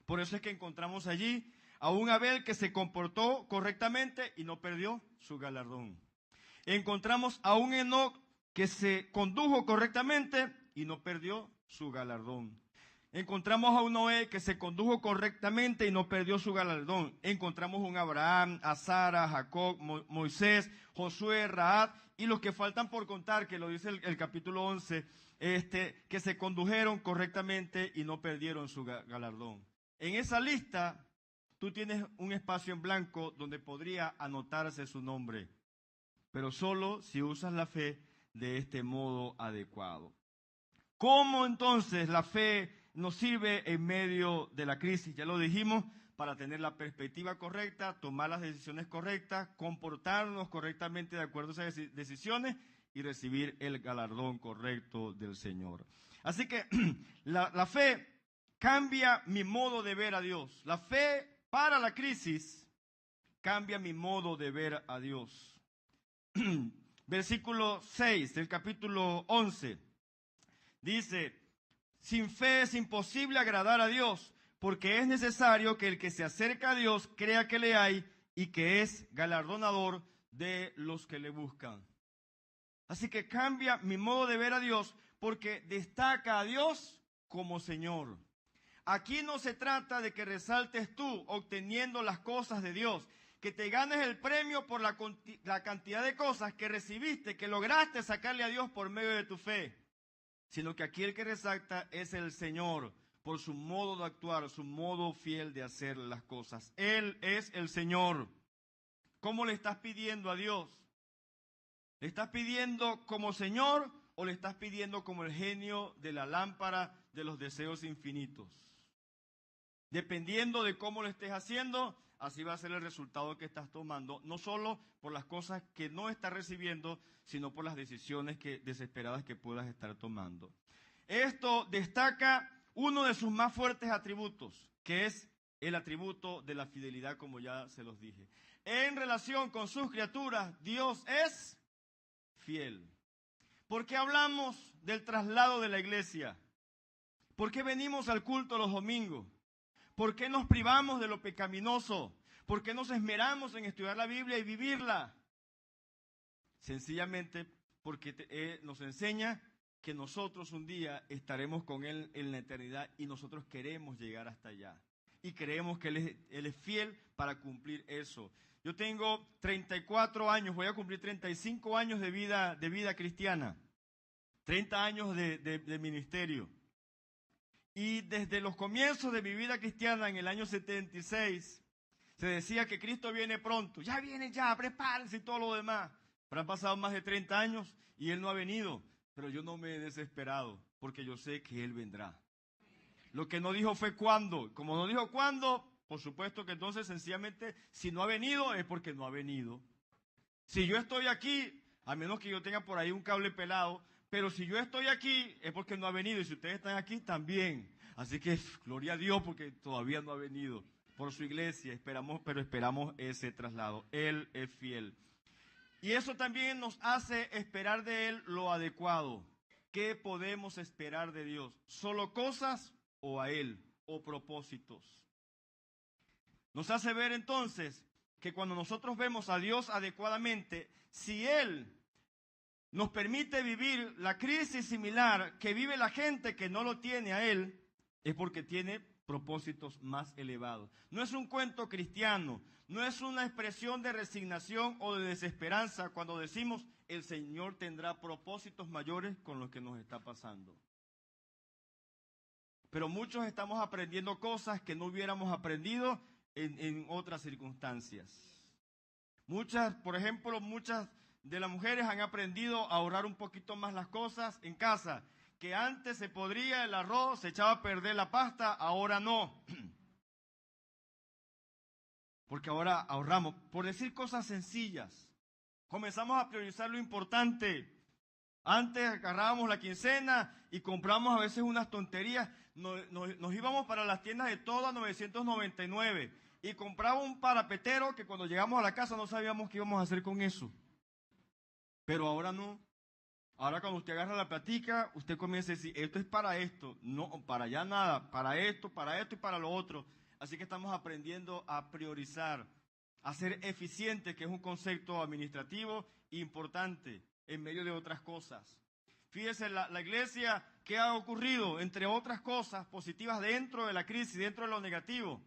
Por eso es que encontramos allí a un Abel que se comportó correctamente y no perdió su galardón. Encontramos a un Enoc que se condujo correctamente y no perdió su galardón. Encontramos a un Noé que se condujo correctamente y no perdió su galardón. Encontramos a un Abraham, a Sara, a Jacob, Moisés, Josué, Rahab y los que faltan por contar, que lo dice el capítulo 11, que se condujeron correctamente y no perdieron su galardón. En esa lista tú tienes un espacio en blanco donde podría anotarse su nombre, pero solo si usas la fe de este modo adecuado. ¿Cómo entonces la fe nos sirve en medio de la crisis? Ya lo dijimos, para tener la perspectiva correcta, tomar las decisiones correctas, comportarnos correctamente de acuerdo a esas decisiones y recibir el galardón correcto del Señor. Así que la fe cambia mi modo de ver a Dios. La fe para la crisis cambia mi modo de ver a Dios. Versículo 6 del capítulo 11 dice: sin fe es imposible agradar a Dios, porque es necesario que el que se acerca a Dios crea que le hay y que es galardonador de los que le buscan. Así que cambia mi modo de ver a Dios porque destaca a Dios como Señor. Aquí no se trata de que resaltes tú obteniendo las cosas de Dios, que te ganes el premio por la cantidad de cosas que recibiste, que lograste sacarle a Dios por medio de tu fe. sino que aquí el que resalta es el Señor, por su modo de actuar, su modo fiel de hacer las cosas. Él es el Señor. ¿Cómo le estás pidiendo a Dios? ¿Le estás pidiendo como Señor o le estás pidiendo como el genio de la lámpara de los deseos infinitos? Dependiendo de cómo lo estés haciendo, así va a ser el resultado que estás tomando, no solo por las cosas que no estás recibiendo, sino por las decisiones desesperadas que puedas estar tomando. Esto destaca uno de sus más fuertes atributos, que es el atributo de la fidelidad, como ya se los dije. En relación con sus criaturas, Dios es fiel. ¿Por qué hablamos del traslado de la iglesia? ¿Por qué venimos al culto los domingos? ¿Por qué nos privamos de lo pecaminoso? ¿Por qué nos esmeramos en estudiar la Biblia y vivirla? Sencillamente porque nos enseña que nosotros un día estaremos con Él en la eternidad y nosotros queremos llegar hasta allá. Y creemos que Él es fiel para cumplir eso. Yo tengo 34 años, voy a cumplir 35 años de vida cristiana, 30 años de ministerio. Y desde los comienzos de mi vida cristiana, en el año 76, se decía que Cristo viene pronto. Ya viene ya, prepárense y todo lo demás. Pero han pasado más de 30 años y Él no ha venido. Pero yo no me he desesperado, porque yo sé que Él vendrá. Lo que no dijo fue cuándo. Como no dijo cuándo, por supuesto que entonces sencillamente, si no ha venido, es porque no ha venido. Si yo estoy aquí, a menos que yo tenga por ahí un cable pelado, pero si yo estoy aquí, es porque no ha venido. Y si ustedes están aquí, también. Así que, gloria a Dios, porque todavía no ha venido. Por su iglesia, esperamos ese traslado. Él es fiel. Y eso también nos hace esperar de Él lo adecuado. ¿Qué podemos esperar de Dios? ¿Solo cosas o a Él? ¿O propósitos? Nos hace ver entonces que cuando nosotros vemos a Dios adecuadamente, si Él nos permite vivir la crisis similar que vive la gente que no lo tiene a Él, es porque tiene propósitos más elevados. No es un cuento cristiano, no es una expresión de resignación o de desesperanza cuando decimos el Señor tendrá propósitos mayores con lo que nos está pasando. Pero muchos estamos aprendiendo cosas que no hubiéramos aprendido en otras circunstancias. Por ejemplo, muchas de las mujeres han aprendido a ahorrar un poquito más las cosas en casa. Que antes se podría el arroz, se echaba a perder la pasta, ahora no. Porque ahora ahorramos. Por decir cosas sencillas, comenzamos a priorizar lo importante. Antes agarrábamos la quincena y compramos a veces unas tonterías. Nos íbamos para las tiendas de todo a 999 y compraba un parapetero que cuando llegamos a la casa no sabíamos qué íbamos a hacer con eso. Pero ahora no. Ahora cuando usted agarra la platica, usted comienza a decir, esto es para esto, no, para allá nada, para esto y para lo otro. Así que estamos aprendiendo a priorizar, a ser eficientes, que es un concepto administrativo importante en medio de otras cosas. Fíjese, la iglesia, ¿qué ha ocurrido? Entre otras cosas positivas dentro de la crisis, dentro de lo negativo,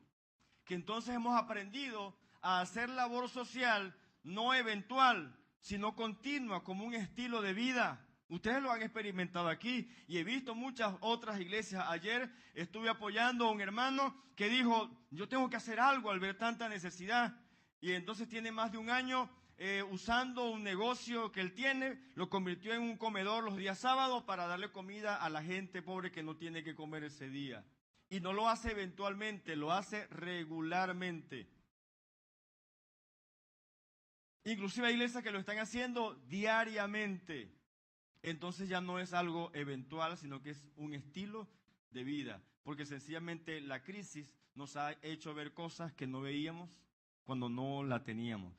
que entonces hemos aprendido a hacer labor social no eventual, sino continua, como un estilo de vida. Ustedes lo han experimentado aquí y he visto muchas otras iglesias. Ayer estuve apoyando a un hermano que dijo, yo tengo que hacer algo al ver tanta necesidad. Y entonces tiene más de un año usando un negocio que él tiene, lo convirtió en un comedor los días sábados para darle comida a la gente pobre que no tiene que comer ese día. Y no lo hace eventualmente, lo hace regularmente. Inclusive hay iglesias que lo están haciendo diariamente. Entonces ya no es algo eventual, sino que es un estilo de vida. Porque sencillamente la crisis nos ha hecho ver cosas que no veíamos cuando no la teníamos.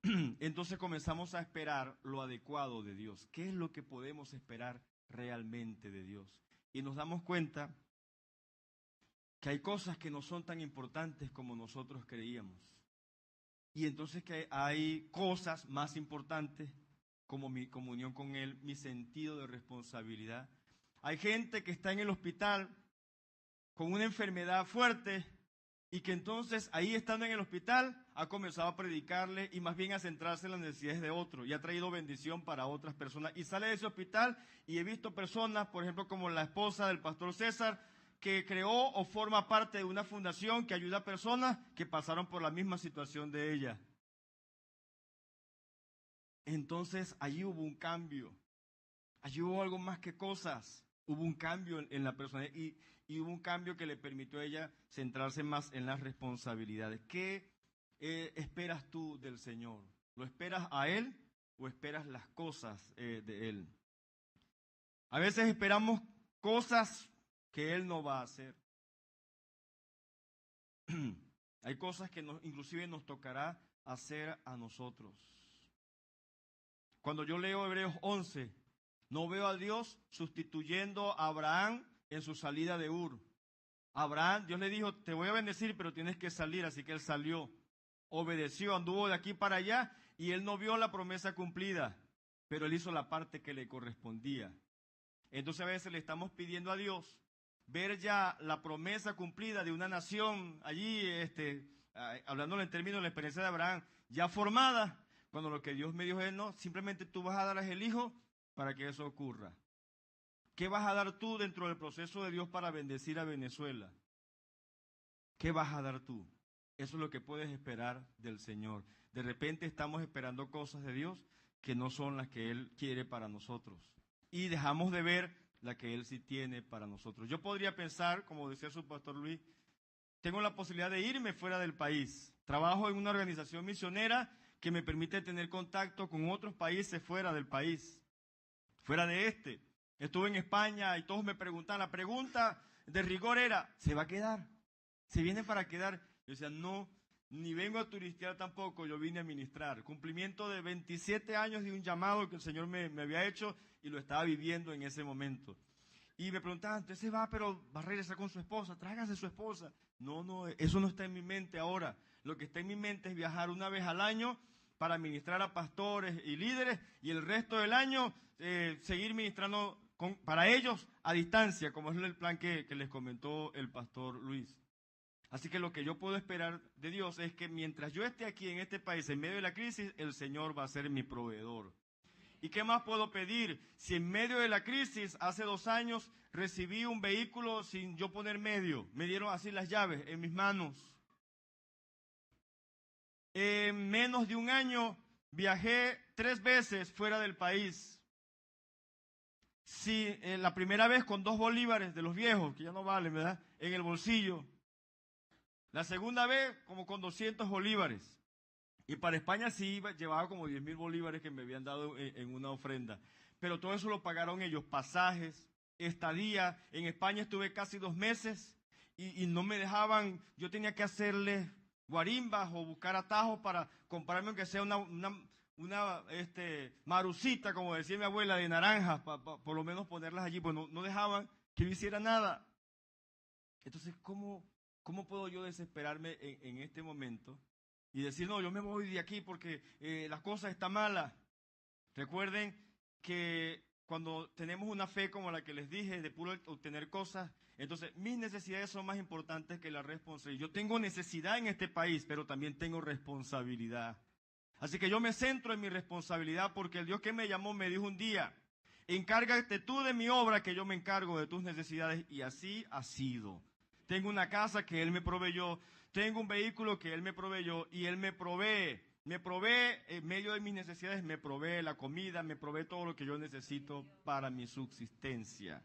Entonces comenzamos a esperar lo adecuado de Dios. ¿Qué es lo que podemos esperar realmente de Dios? Y nos damos cuenta que hay cosas que no son tan importantes como nosotros creíamos. Y entonces que hay cosas más importantes como mi comunión con Él, mi sentido de responsabilidad. Hay gente que está en el hospital con una enfermedad fuerte y que entonces ahí estando en el hospital ha comenzado a predicarle y más bien a centrarse en las necesidades de otros y ha traído bendición para otras personas. Y sale de ese hospital y he visto personas, por ejemplo, como la esposa del pastor César, que creó o forma parte de una fundación que ayuda a personas que pasaron por la misma situación de ella. Entonces allí hubo un cambio, allí hubo algo más que cosas, hubo un cambio en la persona y hubo un cambio que le permitió a ella centrarse más en las responsabilidades. ¿Qué esperas tú del Señor? ¿Lo esperas a Él o esperas las cosas de Él? A veces esperamos cosas que Él no va a hacer. Hay cosas que inclusive nos tocará hacer a nosotros. Cuando yo leo Hebreos 11, no veo a Dios sustituyendo a Abraham en su salida de Ur. Abraham, Dios le dijo, te voy a bendecir, pero tienes que salir, así que él salió, obedeció, anduvo de aquí para allá y él no vio la promesa cumplida, pero él hizo la parte que le correspondía. Entonces a veces le estamos pidiendo a Dios ver ya la promesa cumplida de una nación allí, hablándole en términos de la experiencia de Abraham, ya formada, cuando lo que Dios me dijo es, no, simplemente tú vas a darles el hijo para que eso ocurra. ¿Qué vas a dar tú dentro del proceso de Dios para bendecir a Venezuela? ¿Qué vas a dar tú? Eso es lo que puedes esperar del Señor. De repente estamos esperando cosas de Dios que no son las que Él quiere para nosotros. Y dejamos de ver la que Él sí tiene para nosotros. Yo podría pensar, como decía su pastor Luis, tengo la posibilidad de irme fuera del país. Trabajo en una organización misionera que me permite tener contacto con otros países fuera del país, fuera de este. Estuve en España y todos me preguntaban, la pregunta de rigor era, ¿se va a quedar? ¿Se viene para quedar? Yo decía, no, ni vengo a turistear tampoco, yo vine a ministrar. Cumplimiento de 27 años de un llamado que el Señor me había hecho y lo estaba viviendo en ese momento. Y me preguntaban, ¿usted se va, pero va a regresar con su esposa? Tráigase su esposa. No, eso no está en mi mente ahora. Lo que está en mi mente es viajar una vez al año para ministrar a pastores y líderes y el resto del año seguir ministrando para ellos a distancia, como es el plan que les comentó el pastor Luis. Así que lo que yo puedo esperar de Dios es que mientras yo esté aquí en este país, en medio de la crisis, el Señor va a ser mi proveedor. ¿Y qué más puedo pedir? Si en medio de la crisis, hace 2 años, recibí un vehículo sin yo poner medio, me dieron así las llaves en mis manos. En menos de un año viajé 3 veces fuera del país. Sí, la primera vez con 2 bolívares de los viejos, que ya no valen, ¿verdad? En el bolsillo. La segunda vez como con 200 bolívares. Y para España sí llevaba como 10.000 bolívares que me habían dado en una ofrenda. Pero todo eso lo pagaron ellos, pasajes, estadía. En España estuve casi 2 meses y no me dejaban, yo tenía que hacerles guarimbas o buscar atajos para comprarme aunque sea una marucita, como decía mi abuela, de naranjas, por lo menos ponerlas allí, pues no dejaban que yo hiciera nada. Entonces, ¿cómo puedo yo desesperarme en este momento y decir, no, yo me voy de aquí porque la cosa está mala? Recuerden que cuando tenemos una fe como la que les dije, de puro obtener cosas, entonces mis necesidades son más importantes que la responsabilidad. Yo tengo necesidad en este país, pero también tengo responsabilidad. Así que yo me centro en mi responsabilidad porque el Dios que me llamó me dijo un día, encárgate tú de mi obra que yo me encargo de tus necesidades, y así ha sido. Tengo una casa que Él me proveyó, tengo un vehículo que Él me proveyó y Él me provee en medio de mis necesidades, me provee la comida, me provee todo lo que yo necesito para mi subsistencia.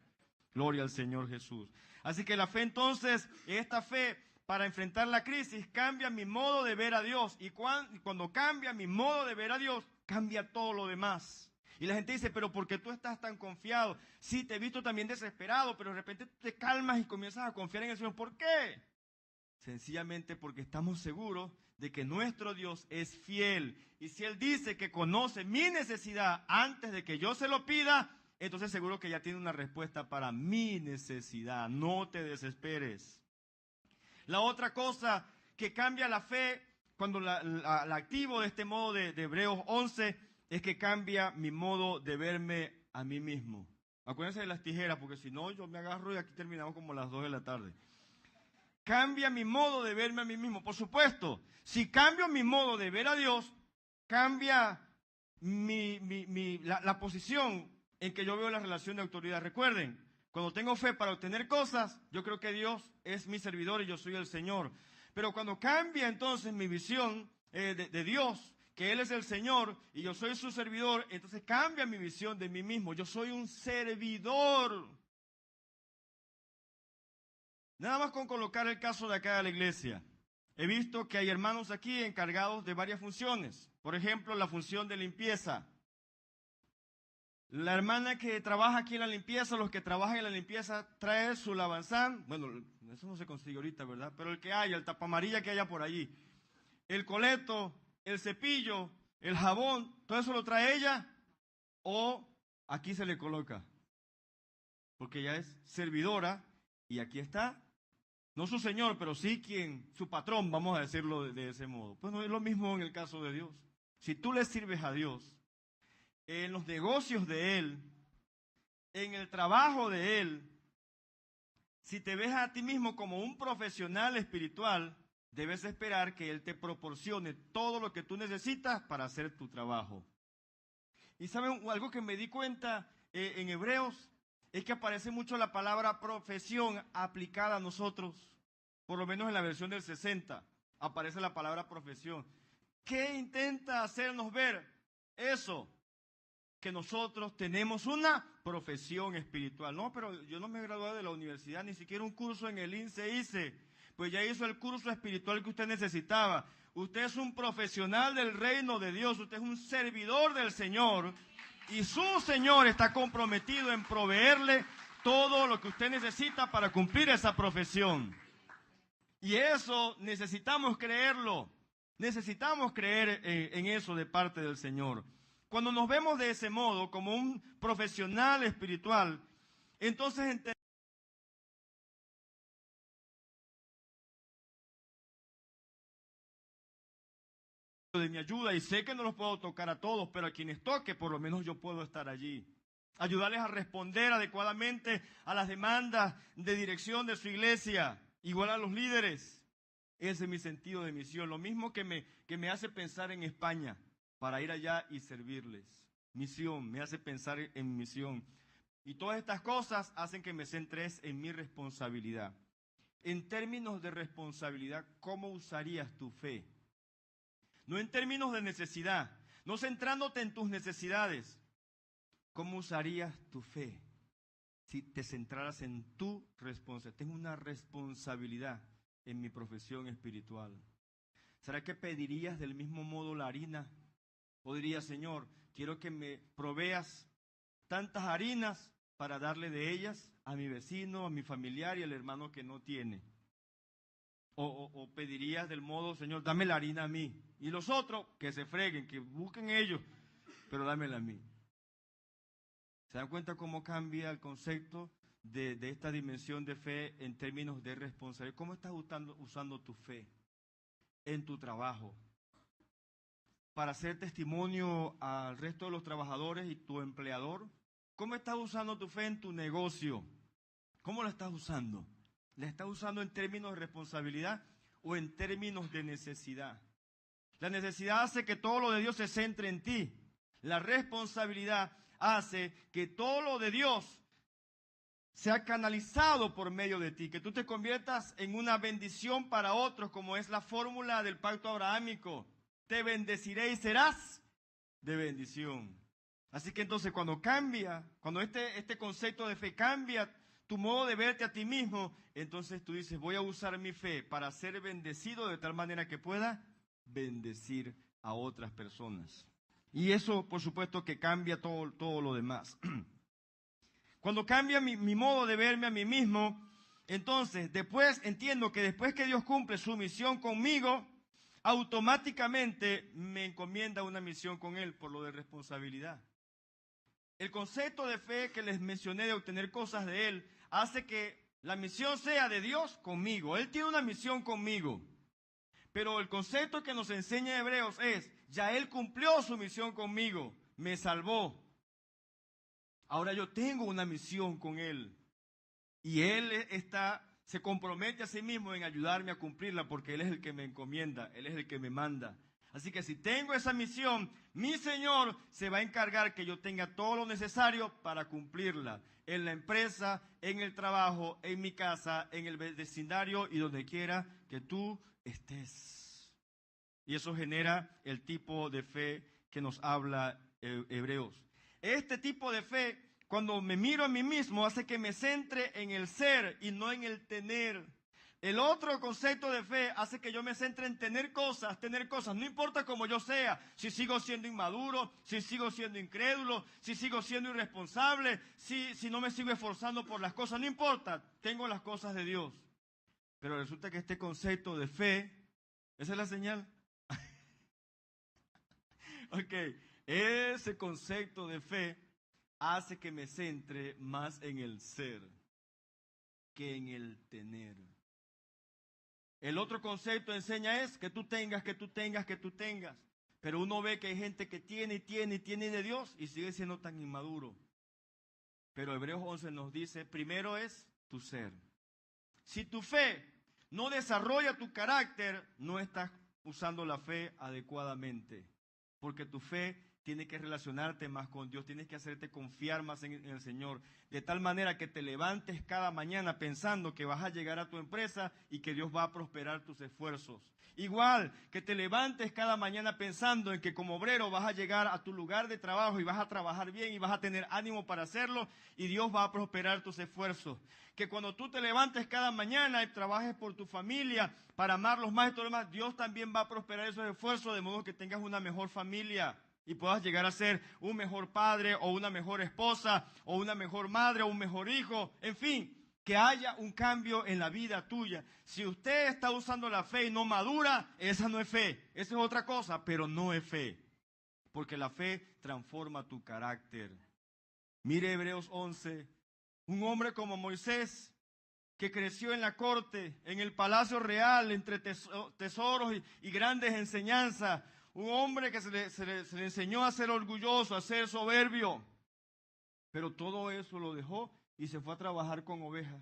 Gloria al Señor Jesús. Así que la fe entonces, esta fe para enfrentar la crisis cambia mi modo de ver a Dios y cuando cambia mi modo de ver a Dios, cambia todo lo demás. Y la gente dice, pero ¿por qué tú estás tan confiado? Sí, te he visto también desesperado, pero de repente te calmas y comienzas a confiar en el Señor. ¿Por qué? Sencillamente porque estamos seguros de que nuestro Dios es fiel. Y si Él dice que conoce mi necesidad antes de que yo se lo pida, entonces seguro que ya tiene una respuesta para mi necesidad. No te desesperes. La otra cosa que cambia la fe cuando la activo de este modo de Hebreos 11 es que cambia mi modo de verme a mí mismo. Acuérdense de las tijeras, porque si no yo me agarro y aquí terminamos como las 2 de la tarde. cambia mi modo de verme a mí mismo. Por supuesto, si cambio mi modo de ver a Dios, cambia la posición en que yo veo la relación de autoridad. Recuerden, cuando tengo fe para obtener cosas, yo creo que Dios es mi servidor y yo soy el Señor. Pero cuando cambia entonces mi visión de Dios, que Él es el Señor y yo soy su servidor, entonces cambia mi visión de mí mismo. Yo soy un servidor. Nada más con colocar el caso de acá de la iglesia. He visto que hay hermanos aquí encargados de varias funciones. Por ejemplo, la función de limpieza. La hermana que trabaja aquí en la limpieza, los que trabajan en la limpieza, trae su lavanzán. Bueno, eso no se consigue ahorita, ¿verdad? Pero el que haya, el tapamarilla que haya por allí. El coleto, el cepillo, el jabón, todo eso lo trae ella o aquí se le coloca. Porque ella es servidora y aquí está, no su señor, pero sí su patrón, vamos a decirlo de ese modo. Pues no es lo mismo en el caso de Dios. Si tú le sirves a Dios, en los negocios de Él, en el trabajo de Él, si te ves a ti mismo como un profesional espiritual, debes esperar que Él te proporcione todo lo que tú necesitas para hacer tu trabajo. Y saben, algo que me di cuenta en Hebreos, es que aparece mucho la palabra profesión aplicada a nosotros, por lo menos en la versión del 60, aparece la palabra profesión. ¿Qué intenta hacernos ver? Eso, que nosotros tenemos una profesión espiritual. No, pero yo no me gradué de la universidad, ni siquiera un curso en el INSE hice. Pues ya hizo el curso espiritual que usted necesitaba. Usted es un profesional del reino de Dios, usted es un servidor del Señor. Y su Señor está comprometido en proveerle todo lo que usted necesita para cumplir esa profesión. Y eso necesitamos creerlo. Necesitamos creer en eso de parte del Señor. Cuando nos vemos de ese modo, como un profesional espiritual, entonces entendemos de mi ayuda y sé que no los puedo tocar a todos, pero a quienes toque, por lo menos yo puedo estar allí. Ayudarles a responder adecuadamente a las demandas de dirección de su iglesia, igual a los líderes. Ese es mi sentido de misión. Lo mismo que me hace pensar en España para ir allá y servirles. Misión, me hace pensar en misión. Y todas estas cosas hacen que me centre en mi responsabilidad. En términos de responsabilidad, ¿cómo usarías tu fe? No en términos de necesidad, no centrándote en tus necesidades. ¿Cómo usarías tu fe si te centraras en tu responsabilidad? Tengo una responsabilidad en mi profesión espiritual. ¿Será que pedirías del mismo modo la harina? O dirías, Señor, quiero que me proveas tantas harinas para darle de ellas a mi vecino, a mi familiar y al hermano que no tiene. O pedirías del modo, Señor, dame la harina a mí. Y los otros, que se freguen, que busquen ellos, pero dámela a mí. ¿Se dan cuenta cómo cambia el concepto de esta dimensión de fe en términos de responsabilidad? ¿Cómo estás usando tu fe en tu trabajo? Para hacer testimonio al resto de los trabajadores y tu empleador. ¿Cómo estás usando tu fe en tu negocio? ¿Cómo la estás usando? ¿La estás usando en términos de responsabilidad o en términos de necesidad? La necesidad hace que todo lo de Dios se centre en ti. La responsabilidad hace que todo lo de Dios sea canalizado por medio de ti, que tú te conviertas en una bendición para otros, como es la fórmula del pacto abrahámico. Te bendeciré y serás de bendición. Así que entonces cuando este concepto de fe cambia tu modo de verte a ti mismo, entonces tú dices, voy a usar mi fe para ser bendecido de tal manera que pueda bendecir a otras personas. Y eso, por supuesto, que cambia todo lo demás. Cuando cambia mi modo de verme a mí mismo, entonces entiendo que después que Dios cumple su misión conmigo, automáticamente me encomienda una misión con Él por lo de responsabilidad. El concepto de fe que les mencioné de obtener cosas de Él hace que la misión sea de Dios conmigo. Él tiene una misión conmigo. Pero el concepto que nos enseña Hebreos es, ya Él cumplió su misión conmigo, me salvó. Ahora yo tengo una misión con Él. Y Él está se compromete a sí mismo en ayudarme a cumplirla porque Él es el que me encomienda, Él es el que me manda. Así que si tengo esa misión, mi Señor se va a encargar que yo tenga todo lo necesario para cumplirla. En la empresa, en el trabajo, en mi casa, en el vecindario y donde quiera que tú estés. Y eso genera el tipo de fe que nos habla Hebreos. Este tipo de fe, cuando me miro a mí mismo, hace que me centre en el ser y no en el tener. El otro concepto de fe hace que yo me centre en tener cosas, no importa cómo yo sea, si sigo siendo inmaduro, si sigo siendo incrédulo, si sigo siendo irresponsable, si no me sigo esforzando por las cosas, no importa, tengo las cosas de Dios. Pero resulta que este concepto de fe, esa es la señal. Ok, ese concepto de fe hace que me centre más en el ser que en el tener. El otro concepto enseña es que tú tengas. Pero uno ve que hay gente que tiene de Dios y sigue siendo tan inmaduro. Pero Hebreos 11 nos dice, primero es tu ser. Si tu fe no desarrolla tu carácter, no estás usando la fe adecuadamente. Porque tu fe tiene que relacionarte más con Dios, tienes que hacerte confiar más en el Señor, de tal manera que te levantes cada mañana pensando que vas a llegar a tu empresa y que Dios va a prosperar tus esfuerzos. Igual que te levantes cada mañana pensando en que como obrero vas a llegar a tu lugar de trabajo y vas a trabajar bien y vas a tener ánimo para hacerlo y Dios va a prosperar tus esfuerzos. Que cuando tú te levantes cada mañana y trabajes por tu familia para amarlos más y todo lo demás, Dios también va a prosperar esos esfuerzos de modo que tengas una mejor familia y puedas llegar a ser un mejor padre o una mejor esposa o una mejor madre o un mejor hijo, en fin. Que haya un cambio en la vida tuya. Si usted está usando la fe y no madura, esa no es fe. Esa es otra cosa, pero no es fe. Porque la fe transforma tu carácter. Mire Hebreos 11. Un hombre como Moisés, que creció en la corte, en el palacio real, entre tesoros y grandes enseñanzas. Un hombre que se le enseñó a ser orgulloso, a ser soberbio. Pero todo eso lo dejó y se fue a trabajar con ovejas.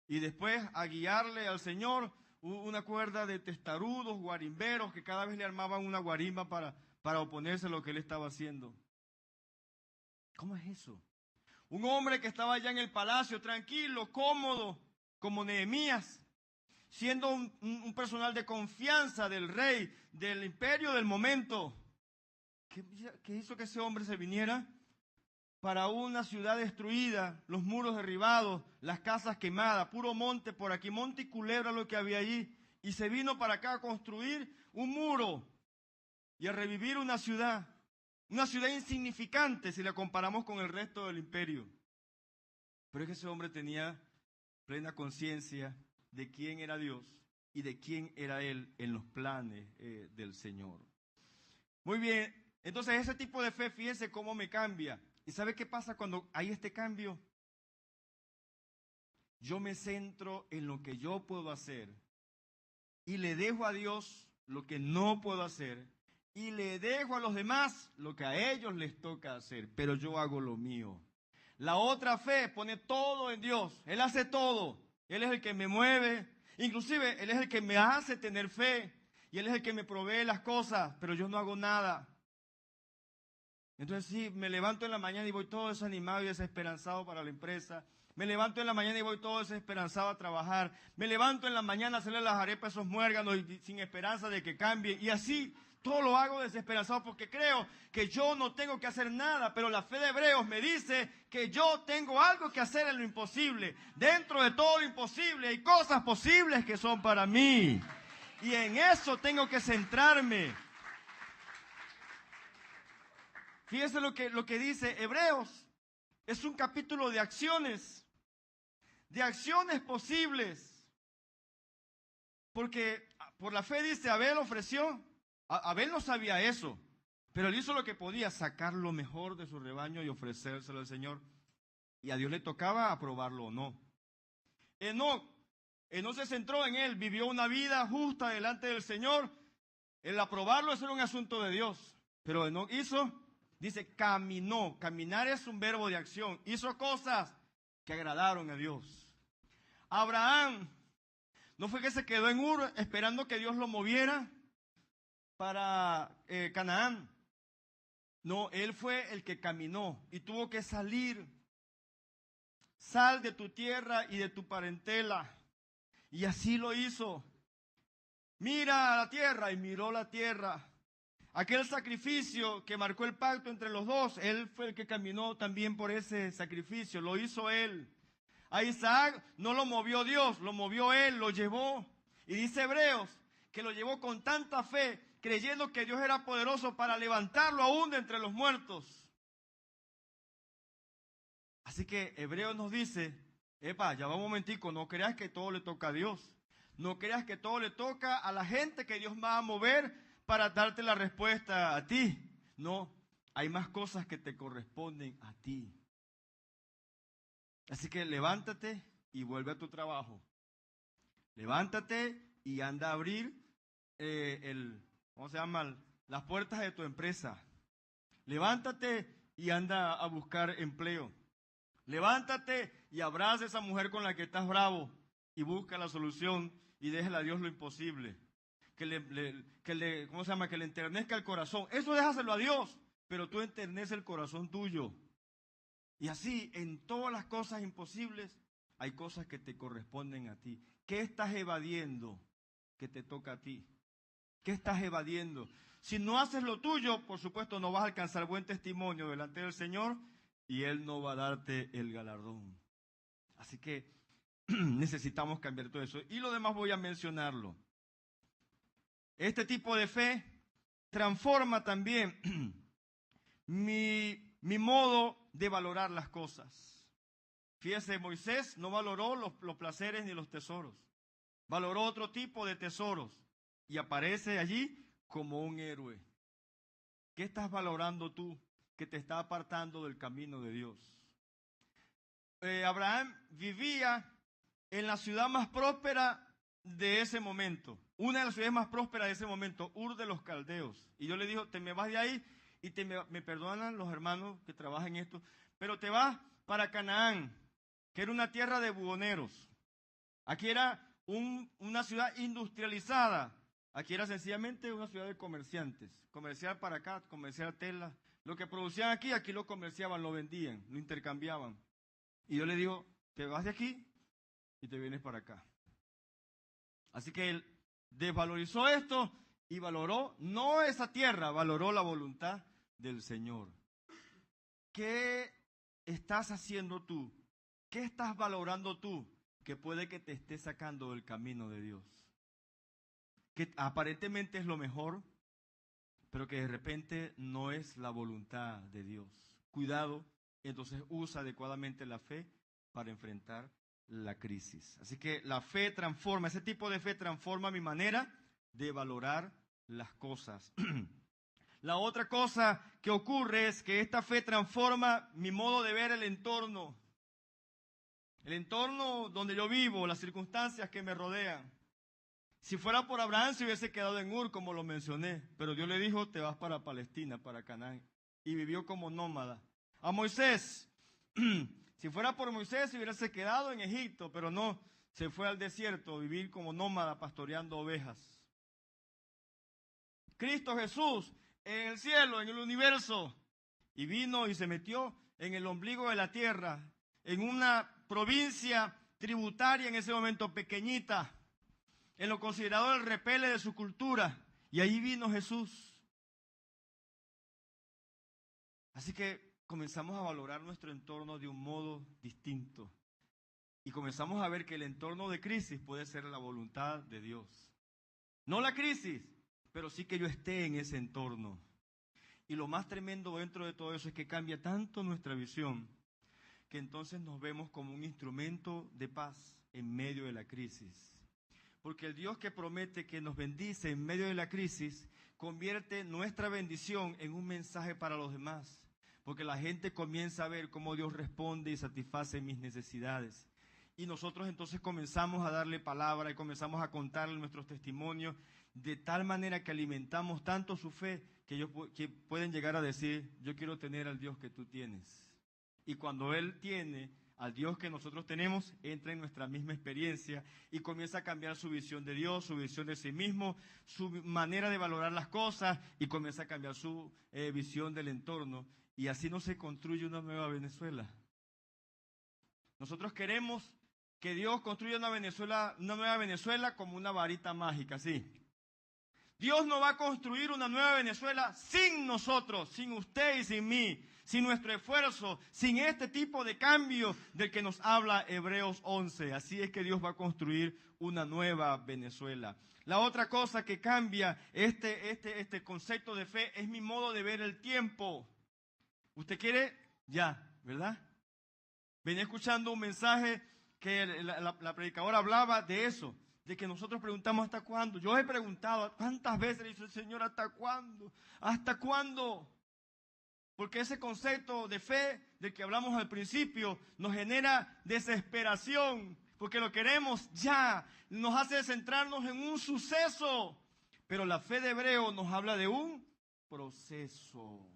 Y después a guiarle al Señor una cuerda de testarudos, guarimberos, que cada vez le armaban una guarimba para oponerse a lo que él estaba haciendo. ¿Cómo es eso? Un hombre que estaba allá en el palacio, tranquilo, cómodo, como Nehemías, siendo un personal de confianza del rey, del imperio del momento. ¿Qué hizo que ese hombre se viniera para una ciudad destruida, los muros derribados, las casas quemadas, puro monte por aquí, monte y culebra lo que había allí, y se vino para acá a construir un muro y a revivir una ciudad insignificante si la comparamos con el resto del imperio? Pero es que ese hombre tenía plena conciencia de quién era Dios y de quién era Él en los planes del Señor. Muy bien, entonces ese tipo de fe, fíjense cómo me cambia. ¿Y sabe qué pasa cuando hay este cambio? Yo me centro en lo que yo puedo hacer y le dejo a Dios lo que no puedo hacer y le dejo a los demás lo que a ellos les toca hacer, pero yo hago lo mío. La otra fe pone todo en Dios, Él hace todo, Él es el que me mueve, inclusive Él es el que me hace tener fe y Él es el que me provee las cosas, pero yo no hago nada. Entonces sí, me levanto en la mañana y voy todo desanimado y desesperanzado para la empresa. Me levanto en la mañana y voy todo desesperanzado a trabajar. Me levanto en la mañana a hacerle las arepas a esos muérganos y sin esperanza de que cambien. Y así todo lo hago desesperanzado porque creo que yo no tengo que hacer nada. Pero la fe de Hebreos me dice que yo tengo algo que hacer en lo imposible. Dentro de todo lo imposible hay cosas posibles que son para mí. Y en eso tengo que centrarme. Fíjense lo que dice Hebreos. Es un capítulo de acciones posibles. Porque por la fe dice, Abel ofreció. Abel no sabía eso, pero él hizo lo que podía, sacar lo mejor de su rebaño y ofrecérselo al Señor. Y a Dios le tocaba aprobarlo o no. Enoc se centró en él, vivió una vida justa delante del Señor. El aprobarlo eso era un asunto de Dios. Pero Enoc dice, caminó. Caminar es un verbo de acción. Hizo cosas que agradaron a Dios. Abraham No fue que se quedó en Ur esperando que Dios lo moviera para Canaán. No, él fue el que caminó y tuvo que salir. Sal de tu tierra y de tu parentela. Y así lo hizo. Mira a la tierra, y miró la tierra. Aquel sacrificio que marcó el pacto entre los dos, él fue el que caminó también por ese sacrificio, lo hizo él. A Isaac no lo movió Dios, lo movió él, lo llevó. Y dice Hebreos que lo llevó con tanta fe, creyendo que Dios era poderoso para levantarlo aún de entre los muertos. Así que Hebreos nos dice, epa, ya va un momentico, no creas que todo le toca a Dios. No creas que todo le toca a la gente que Dios va a mover para darte la respuesta a ti. No, hay más cosas que te corresponden a ti. Así que levántate y vuelve a tu trabajo. Levántate y anda a abrir las puertas de tu empresa. Levántate y anda a buscar empleo. Levántate y abraza a esa mujer con la que estás bravo y busca la solución y déjale a Dios lo imposible. Que le enternezca el corazón. Eso déjaselo a Dios, pero tú enternece el corazón tuyo. Y así, en todas las cosas imposibles, hay cosas que te corresponden a ti. ¿Qué estás evadiendo que te toca a ti? ¿Qué estás evadiendo? Si no haces lo tuyo, por supuesto, no vas a alcanzar buen testimonio delante del Señor y Él no va a darte el galardón. Así que necesitamos cambiar todo eso. Y lo demás voy a mencionarlo. Este tipo de fe transforma también mi modo de valorar las cosas. Fíjese, Moisés no valoró los placeres ni los tesoros. Valoró otro tipo de tesoros y aparece allí como un héroe. ¿Qué estás valorando tú que te está apartando del camino de Dios? Abraham vivía en la ciudad más próspera de ese momento, una de las ciudades más prósperas de ese momento, Ur de los Caldeos. Y yo le digo, te me vas de ahí y me perdonan los hermanos que trabajan en esto, pero te vas para Canaán, que era una tierra de buhoneros. Aquí era una ciudad industrializada. Aquí era sencillamente una ciudad de comerciantes. Comercial para acá, comercial tela. Lo que producían aquí lo comerciaban, lo vendían, lo intercambiaban. Y yo le digo, te vas de aquí y te vienes para acá. Así que él desvalorizó esto y valoró no esa tierra, valoró la voluntad del Señor. ¿Qué estás haciendo tú? ¿Qué estás valorando tú que puede que te esté sacando del camino de Dios? Que aparentemente es lo mejor, pero que de repente no es la voluntad de Dios. Cuidado, entonces usa adecuadamente la fe para enfrentar la crisis. Así que la fe transforma, ese tipo de fe transforma mi manera de valorar las cosas. La otra cosa que ocurre es que esta fe transforma mi modo de ver el entorno. El entorno donde yo vivo, las circunstancias que me rodean. Si fuera por Abraham se hubiese quedado en Ur, como lo mencioné, pero Dios le dijo, te vas para Palestina, para Canaán, y vivió como nómada. A Moisés, si fuera por Moisés se hubiese quedado en Egipto, pero no, se fue al desierto a vivir como nómada pastoreando ovejas. Cristo Jesús en el cielo, en el universo, y vino y se metió en el ombligo de la tierra, en una provincia tributaria en ese momento pequeñita, en lo considerado el repele de su cultura, y allí vino Jesús. Así que comenzamos a valorar nuestro entorno de un modo distinto, y comenzamos a ver que el entorno de crisis puede ser la voluntad de Dios. No la crisis, pero sí que yo esté en ese entorno. Y lo más tremendo dentro de todo eso es que cambia tanto nuestra visión, que entonces nos vemos como un instrumento de paz en medio de la crisis. Porque el Dios que promete que nos bendice en medio de la crisis, convierte nuestra bendición en un mensaje para los demás. Porque la gente comienza a ver cómo Dios responde y satisface mis necesidades. Y nosotros entonces comenzamos a darle palabra y comenzamos a contarle nuestros testimonios, de tal manera que alimentamos tanto su fe que ellos pueden llegar a decir, yo quiero tener al Dios que tú tienes. Y cuando Él tiene al Dios que nosotros tenemos, entra en nuestra misma experiencia y comienza a cambiar su visión de Dios, su visión de sí mismo, su manera de valorar las cosas y comienza a cambiar su visión del entorno. Y así no se construye una nueva Venezuela. Nosotros queremos que Dios construya una nueva Venezuela como una varita mágica, ¿sí? Dios no va a construir una nueva Venezuela sin nosotros, sin usted y sin mí, sin nuestro esfuerzo, sin este tipo de cambio del que nos habla Hebreos 11. Así es que Dios va a construir una nueva Venezuela. La otra cosa que cambia este concepto de fe es mi modo de ver el tiempo. Usted quiere ya, ¿verdad? Venía escuchando un mensaje que la predicadora hablaba de eso, de que nosotros preguntamos ¿hasta cuándo? Yo he preguntado, ¿cuántas veces le dice el Señor hasta cuándo? ¿Hasta cuándo? Porque ese concepto de fe del que hablamos al principio nos genera desesperación, porque lo queremos ya, nos hace centrarnos en un suceso. Pero la fe de Hebreo nos habla de un proceso.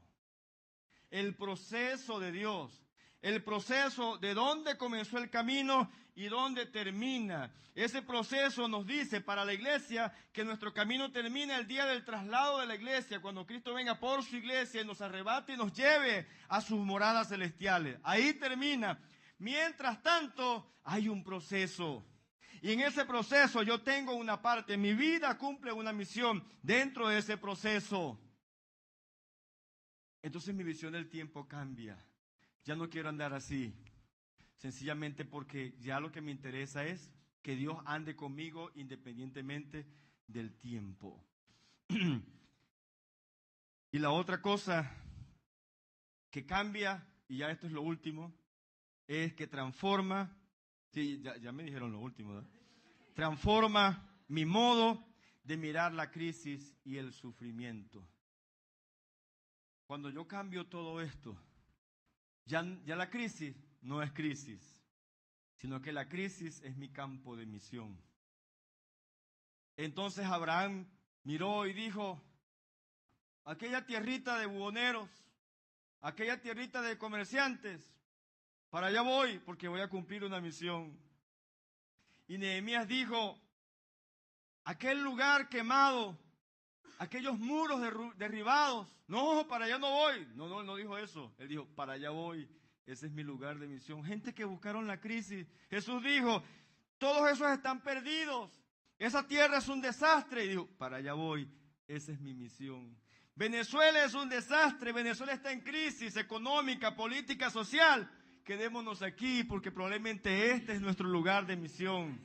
El proceso de Dios. El proceso de dónde comenzó el camino y dónde termina. Ese proceso nos dice para la iglesia que nuestro camino termina el día del traslado de la iglesia, cuando Cristo venga por su iglesia y nos arrebate y nos lleve a sus moradas celestiales. Ahí termina. Mientras tanto, hay un proceso. Y en ese proceso yo tengo una parte. Mi vida cumple una misión dentro de ese proceso. Entonces mi visión del tiempo cambia. Ya no quiero andar así, sencillamente porque ya lo que me interesa es que Dios ande conmigo independientemente del tiempo. Y la otra cosa que cambia, y ya esto es lo último, es que transforma, sí, ya me dijeron lo último, ¿verdad? Transforma mi modo de mirar la crisis y el sufrimiento. Cuando yo cambio todo esto, ya la crisis no es crisis, sino que la crisis es mi campo de misión. Entonces Abraham miró y dijo, aquella tierrita de buhoneros, aquella tierrita de comerciantes, para allá voy porque voy a cumplir una misión. Y Nehemías dijo, aquel lugar quemado, aquellos muros derribados, no, para allá no voy. No dijo eso. Él dijo, para allá voy. Ese es mi lugar de misión. Gente que buscaron la crisis. Jesús dijo, todos esos están perdidos. Esa tierra es un desastre. Y dijo, para allá voy. Esa es mi misión. Venezuela es un desastre. Venezuela está en crisis económica, política, social. Quedémonos aquí porque probablemente este es nuestro lugar de misión.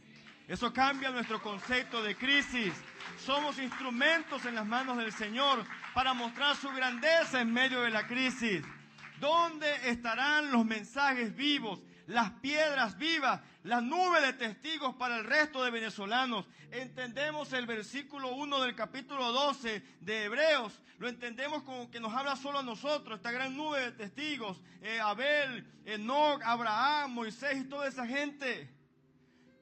Eso cambia nuestro concepto de crisis. Somos instrumentos en las manos del Señor para mostrar su grandeza en medio de la crisis. ¿Dónde estarán los mensajes vivos, las piedras vivas, la nube de testigos para el resto de venezolanos? Entendemos el versículo 1 del capítulo 12 de Hebreos. Lo entendemos como que nos habla solo a nosotros, esta gran nube de testigos. Abel, Enoc, Abraham, Moisés y toda esa gente.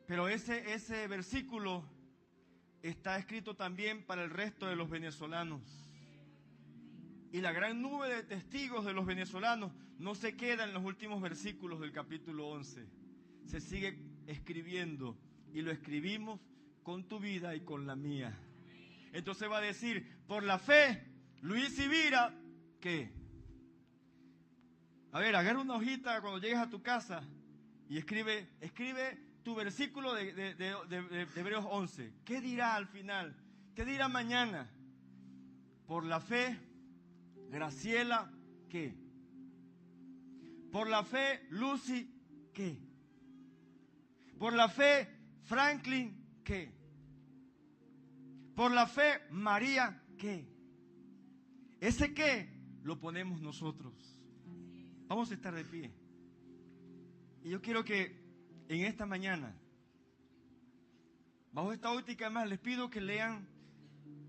Pero ese versículo está escrito también para el resto de los venezolanos. Y la gran nube de testigos de los venezolanos no se queda en los últimos versículos del capítulo 11. Se sigue escribiendo y lo escribimos con tu vida y con la mía. Entonces va a decir, por la fe, Luis Ibira, ¿qué? A ver, agarra una hojita cuando llegues a tu casa y escribe tu versículo de Hebreos 11. ¿Qué dirá al final? ¿Qué dirá mañana? Por la fe, Graciela, ¿qué? Por la fe, Lucy, ¿qué? Por la fe, Franklin, ¿qué? Por la fe, María, ¿qué? Ese qué lo ponemos nosotros. Vamos a estar de pie. Y yo quiero que en esta mañana, bajo esta óptica, además, les pido que lean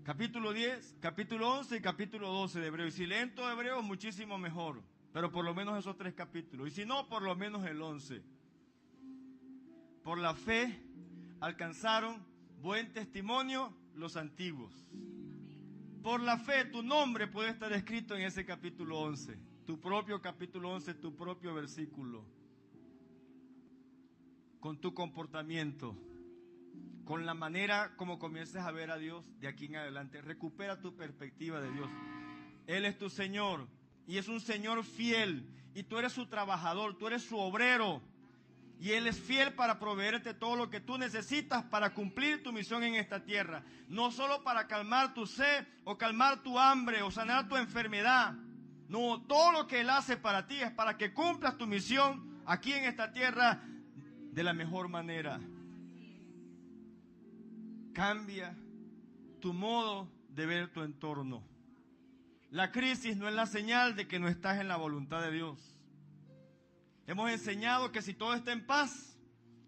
capítulo 10, capítulo 11 y capítulo 12 de Hebreos. Y si leen todo Hebreos, muchísimo mejor. Pero por lo menos esos 3 capítulos. Y si no, por lo menos el 11. Por la fe alcanzaron buen testimonio los antiguos. Por la fe tu nombre puede estar escrito en ese capítulo 11. Tu propio capítulo 11, tu propio versículo. con tu comportamiento, con la manera como comiences a ver a Dios de aquí en adelante. Recupera tu perspectiva de Dios. Él es tu Señor y es un Señor fiel y tú eres su trabajador, tú eres su obrero y Él es fiel para proveerte todo lo que tú necesitas para cumplir tu misión en esta tierra. No solo para calmar tu sed o calmar tu hambre o sanar tu enfermedad. No, todo lo que Él hace para ti es para que cumplas tu misión aquí en esta tierra de la mejor manera. Cambia tu modo de ver tu entorno. La crisis no es la señal de que no estás en la voluntad de Dios. Hemos enseñado que si todo está en paz,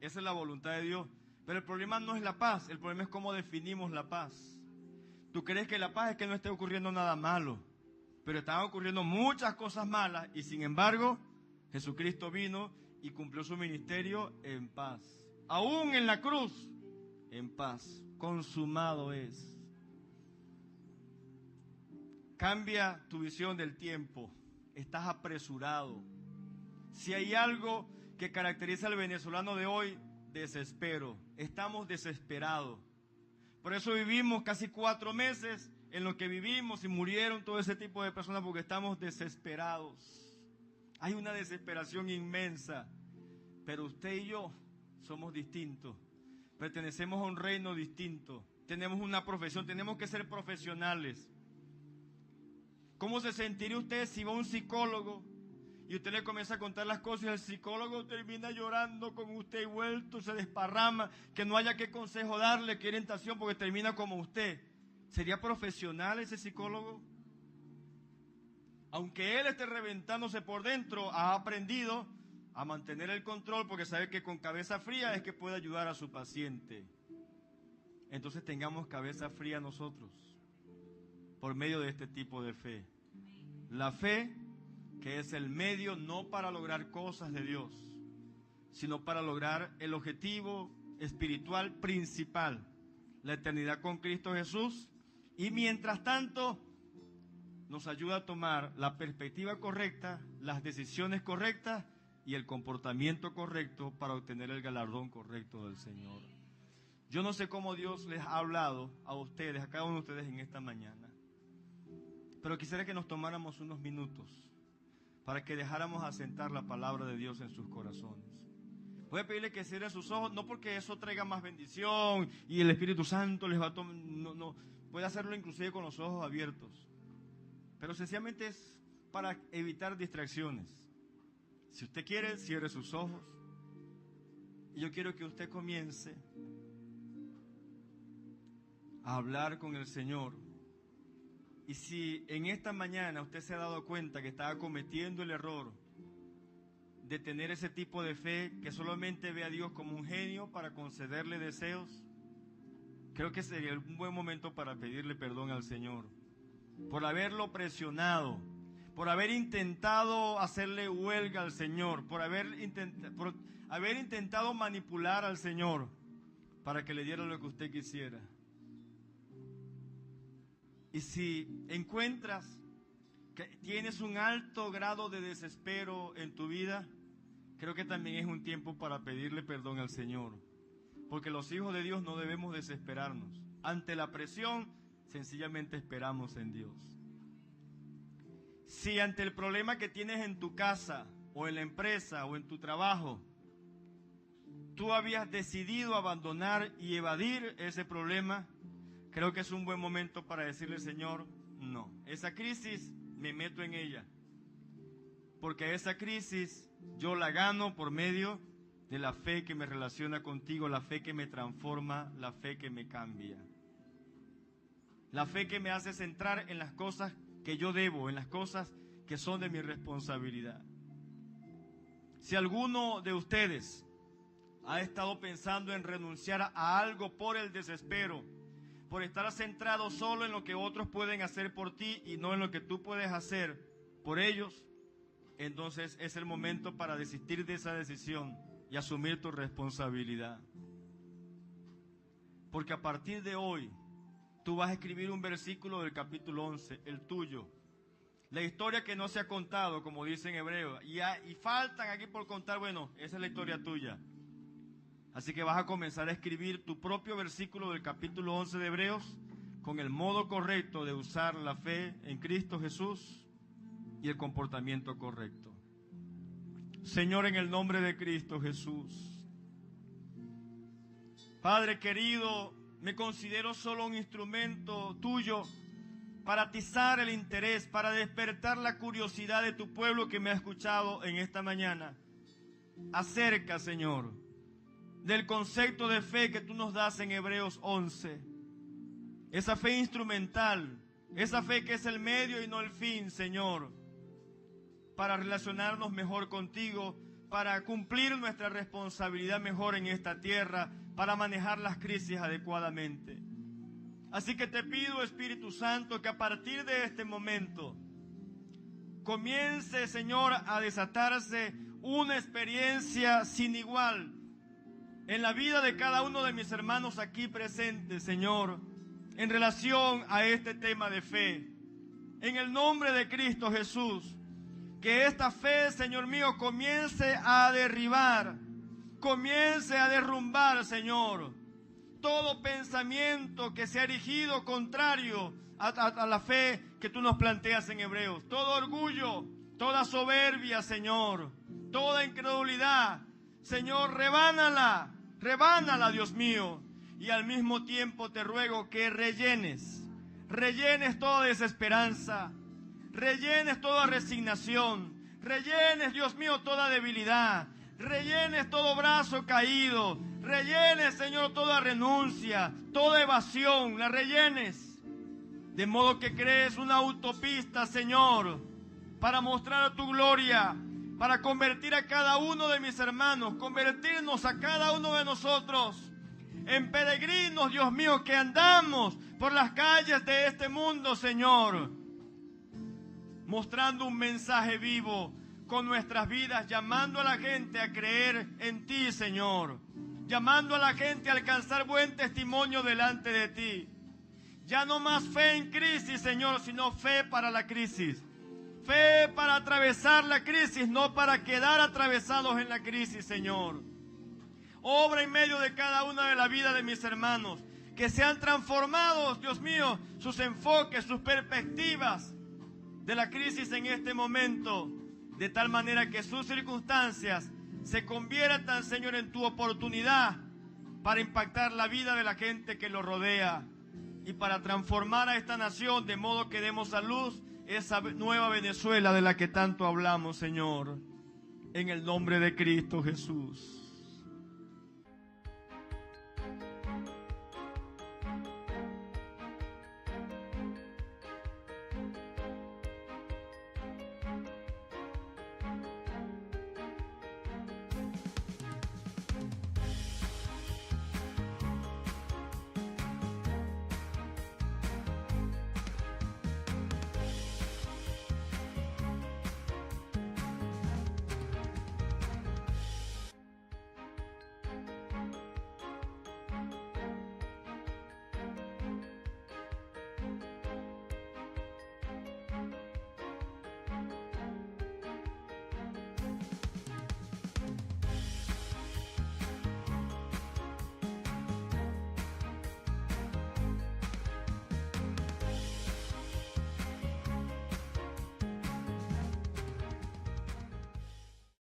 esa es la voluntad de Dios. Pero el problema no es la paz, el problema es cómo definimos la paz. Tú crees que la paz es que no esté ocurriendo nada malo, pero están ocurriendo muchas cosas malas y sin embargo Jesucristo vino y cumplió su ministerio en paz. Aún en la cruz, en paz. Consumado es. Cambia tu visión del tiempo. Estás apresurado. Si hay algo que caracteriza al venezolano de hoy, desespero. Estamos desesperados. Por eso vivimos casi 4 meses en lo que vivimos y murieron todo ese tipo de personas porque estamos desesperados. Hay una desesperación inmensa. Pero usted y yo somos distintos. Pertenecemos a un reino distinto. Tenemos una profesión, tenemos que ser profesionales. ¿Cómo se sentiría usted si va a un psicólogo y usted le comienza a contar las cosas y el psicólogo termina llorando con usted y vuelto, se desparrama, que no haya qué consejo darle, qué orientación, porque termina como usted? ¿Sería profesional ese psicólogo? Aunque él esté reventándose por dentro, ha aprendido a mantener el control porque sabe que con cabeza fría es que puede ayudar a su paciente. Entonces tengamos cabeza fría nosotros por medio de este tipo de fe. La fe que es el medio no para lograr cosas de Dios, sino para lograr el objetivo espiritual principal, la eternidad con Cristo Jesús, y mientras tanto nos ayuda a tomar la perspectiva correcta, las decisiones correctas y el comportamiento correcto para obtener el galardón correcto del Señor. Yo no sé cómo Dios les ha hablado a ustedes, a cada uno de ustedes en esta mañana, pero quisiera que nos tomáramos unos minutos para que dejáramos asentar la palabra de Dios en sus corazones. Voy a pedirle que cierren sus ojos, no porque eso traiga más bendición y el Espíritu Santo les va a tomar, no, puede hacerlo inclusive con los ojos abiertos, pero sencillamente es para evitar distracciones. Si usted quiere, cierre sus ojos. Y yo quiero que usted comience a hablar con el Señor. Y si en esta mañana usted se ha dado cuenta que estaba cometiendo el error de tener ese tipo de fe que solamente ve a Dios como un genio para concederle deseos, creo que sería un buen momento para pedirle perdón al Señor por haberlo presionado, por haber intentado hacerle huelga al Señor, por haber intentado manipular al Señor para que le diera lo que usted quisiera. Y si encuentras que tienes un alto grado de desespero en tu vida, creo que también es un tiempo para pedirle perdón al Señor, porque los hijos de Dios no debemos desesperarnos. Ante la presión, sencillamente esperamos en Dios. Si ante el problema que tienes en tu casa, o en la empresa, o en tu trabajo, tú habías decidido abandonar y evadir ese problema, creo que es un buen momento para decirle, Señor, no, esa crisis me meto en ella, porque esa crisis yo la gano por medio de la fe que me relaciona contigo, la fe que me transforma, la fe que me cambia, la fe que me hace centrar en las cosas que yo debo, en las cosas que son de mi responsabilidad. Si alguno de ustedes ha estado pensando en renunciar a algo por el desespero, por estar centrado solo en lo que otros pueden hacer por ti y no en lo que tú puedes hacer por ellos, entonces es el momento para desistir de esa decisión y asumir tu responsabilidad. Porque a partir de hoy, tú vas a escribir un versículo del capítulo 11, el tuyo. La historia que no se ha contado, como dice en hebreo, y faltan aquí por contar, bueno, esa es la historia tuya. Así que vas a comenzar a escribir tu propio versículo del capítulo 11 de Hebreos con el modo correcto de usar la fe en Cristo Jesús y el comportamiento correcto. Señor, en el nombre de Cristo Jesús, Padre querido, me considero solo un instrumento tuyo para atizar el interés, para despertar la curiosidad de tu pueblo que me ha escuchado en esta mañana. Acerca, Señor, del concepto de fe que tú nos das en Hebreos 11. Esa fe instrumental, esa fe que es el medio y no el fin, Señor, para relacionarnos mejor contigo, para cumplir nuestra responsabilidad mejor en esta tierra, para manejar las crisis adecuadamente. Así que te pido, Espíritu Santo, que a partir de este momento comience, Señor, a desatarse una experiencia sin igual en la vida de cada uno de mis hermanos aquí presentes, Señor, en relación a este tema de fe. En el nombre de Cristo Jesús, que esta fe, Señor mío, comience a derribar, comience a derrumbar, Señor, todo pensamiento que se ha erigido contrario a la fe que tú nos planteas en Hebreos. Todo orgullo, toda soberbia, Señor, toda incredulidad, Señor, rebánala, Dios mío. Y al mismo tiempo te ruego que rellenes toda desesperanza, rellenes toda resignación, rellenes, Dios mío, toda debilidad, rellenes todo brazo caído, rellenes, Señor, toda renuncia, toda evasión, la rellenes, de modo que crees una autopista, Señor, para mostrar tu gloria, para convertir a cada uno de mis hermanos, convertirnos a cada uno de nosotros en peregrinos, Dios mío, que andamos por las calles de este mundo, Señor, mostrando un mensaje vivo con nuestras vidas, llamando a la gente a creer en ti, Señor, llamando a la gente a alcanzar buen testimonio delante de ti. Ya no más fe en crisis, Señor, sino fe para la crisis, fe para atravesar la crisis, no para quedar atravesados en la crisis, Señor. Obra en medio de cada una de la vida de mis hermanos, que sean transformados, Dios mío, sus enfoques, sus perspectivas de la crisis en este momento, de tal manera que sus circunstancias se conviertan, Señor, en tu oportunidad para impactar la vida de la gente que lo rodea y para transformar a esta nación de modo que demos a luz esa nueva Venezuela de la que tanto hablamos, Señor, en el nombre de Cristo Jesús.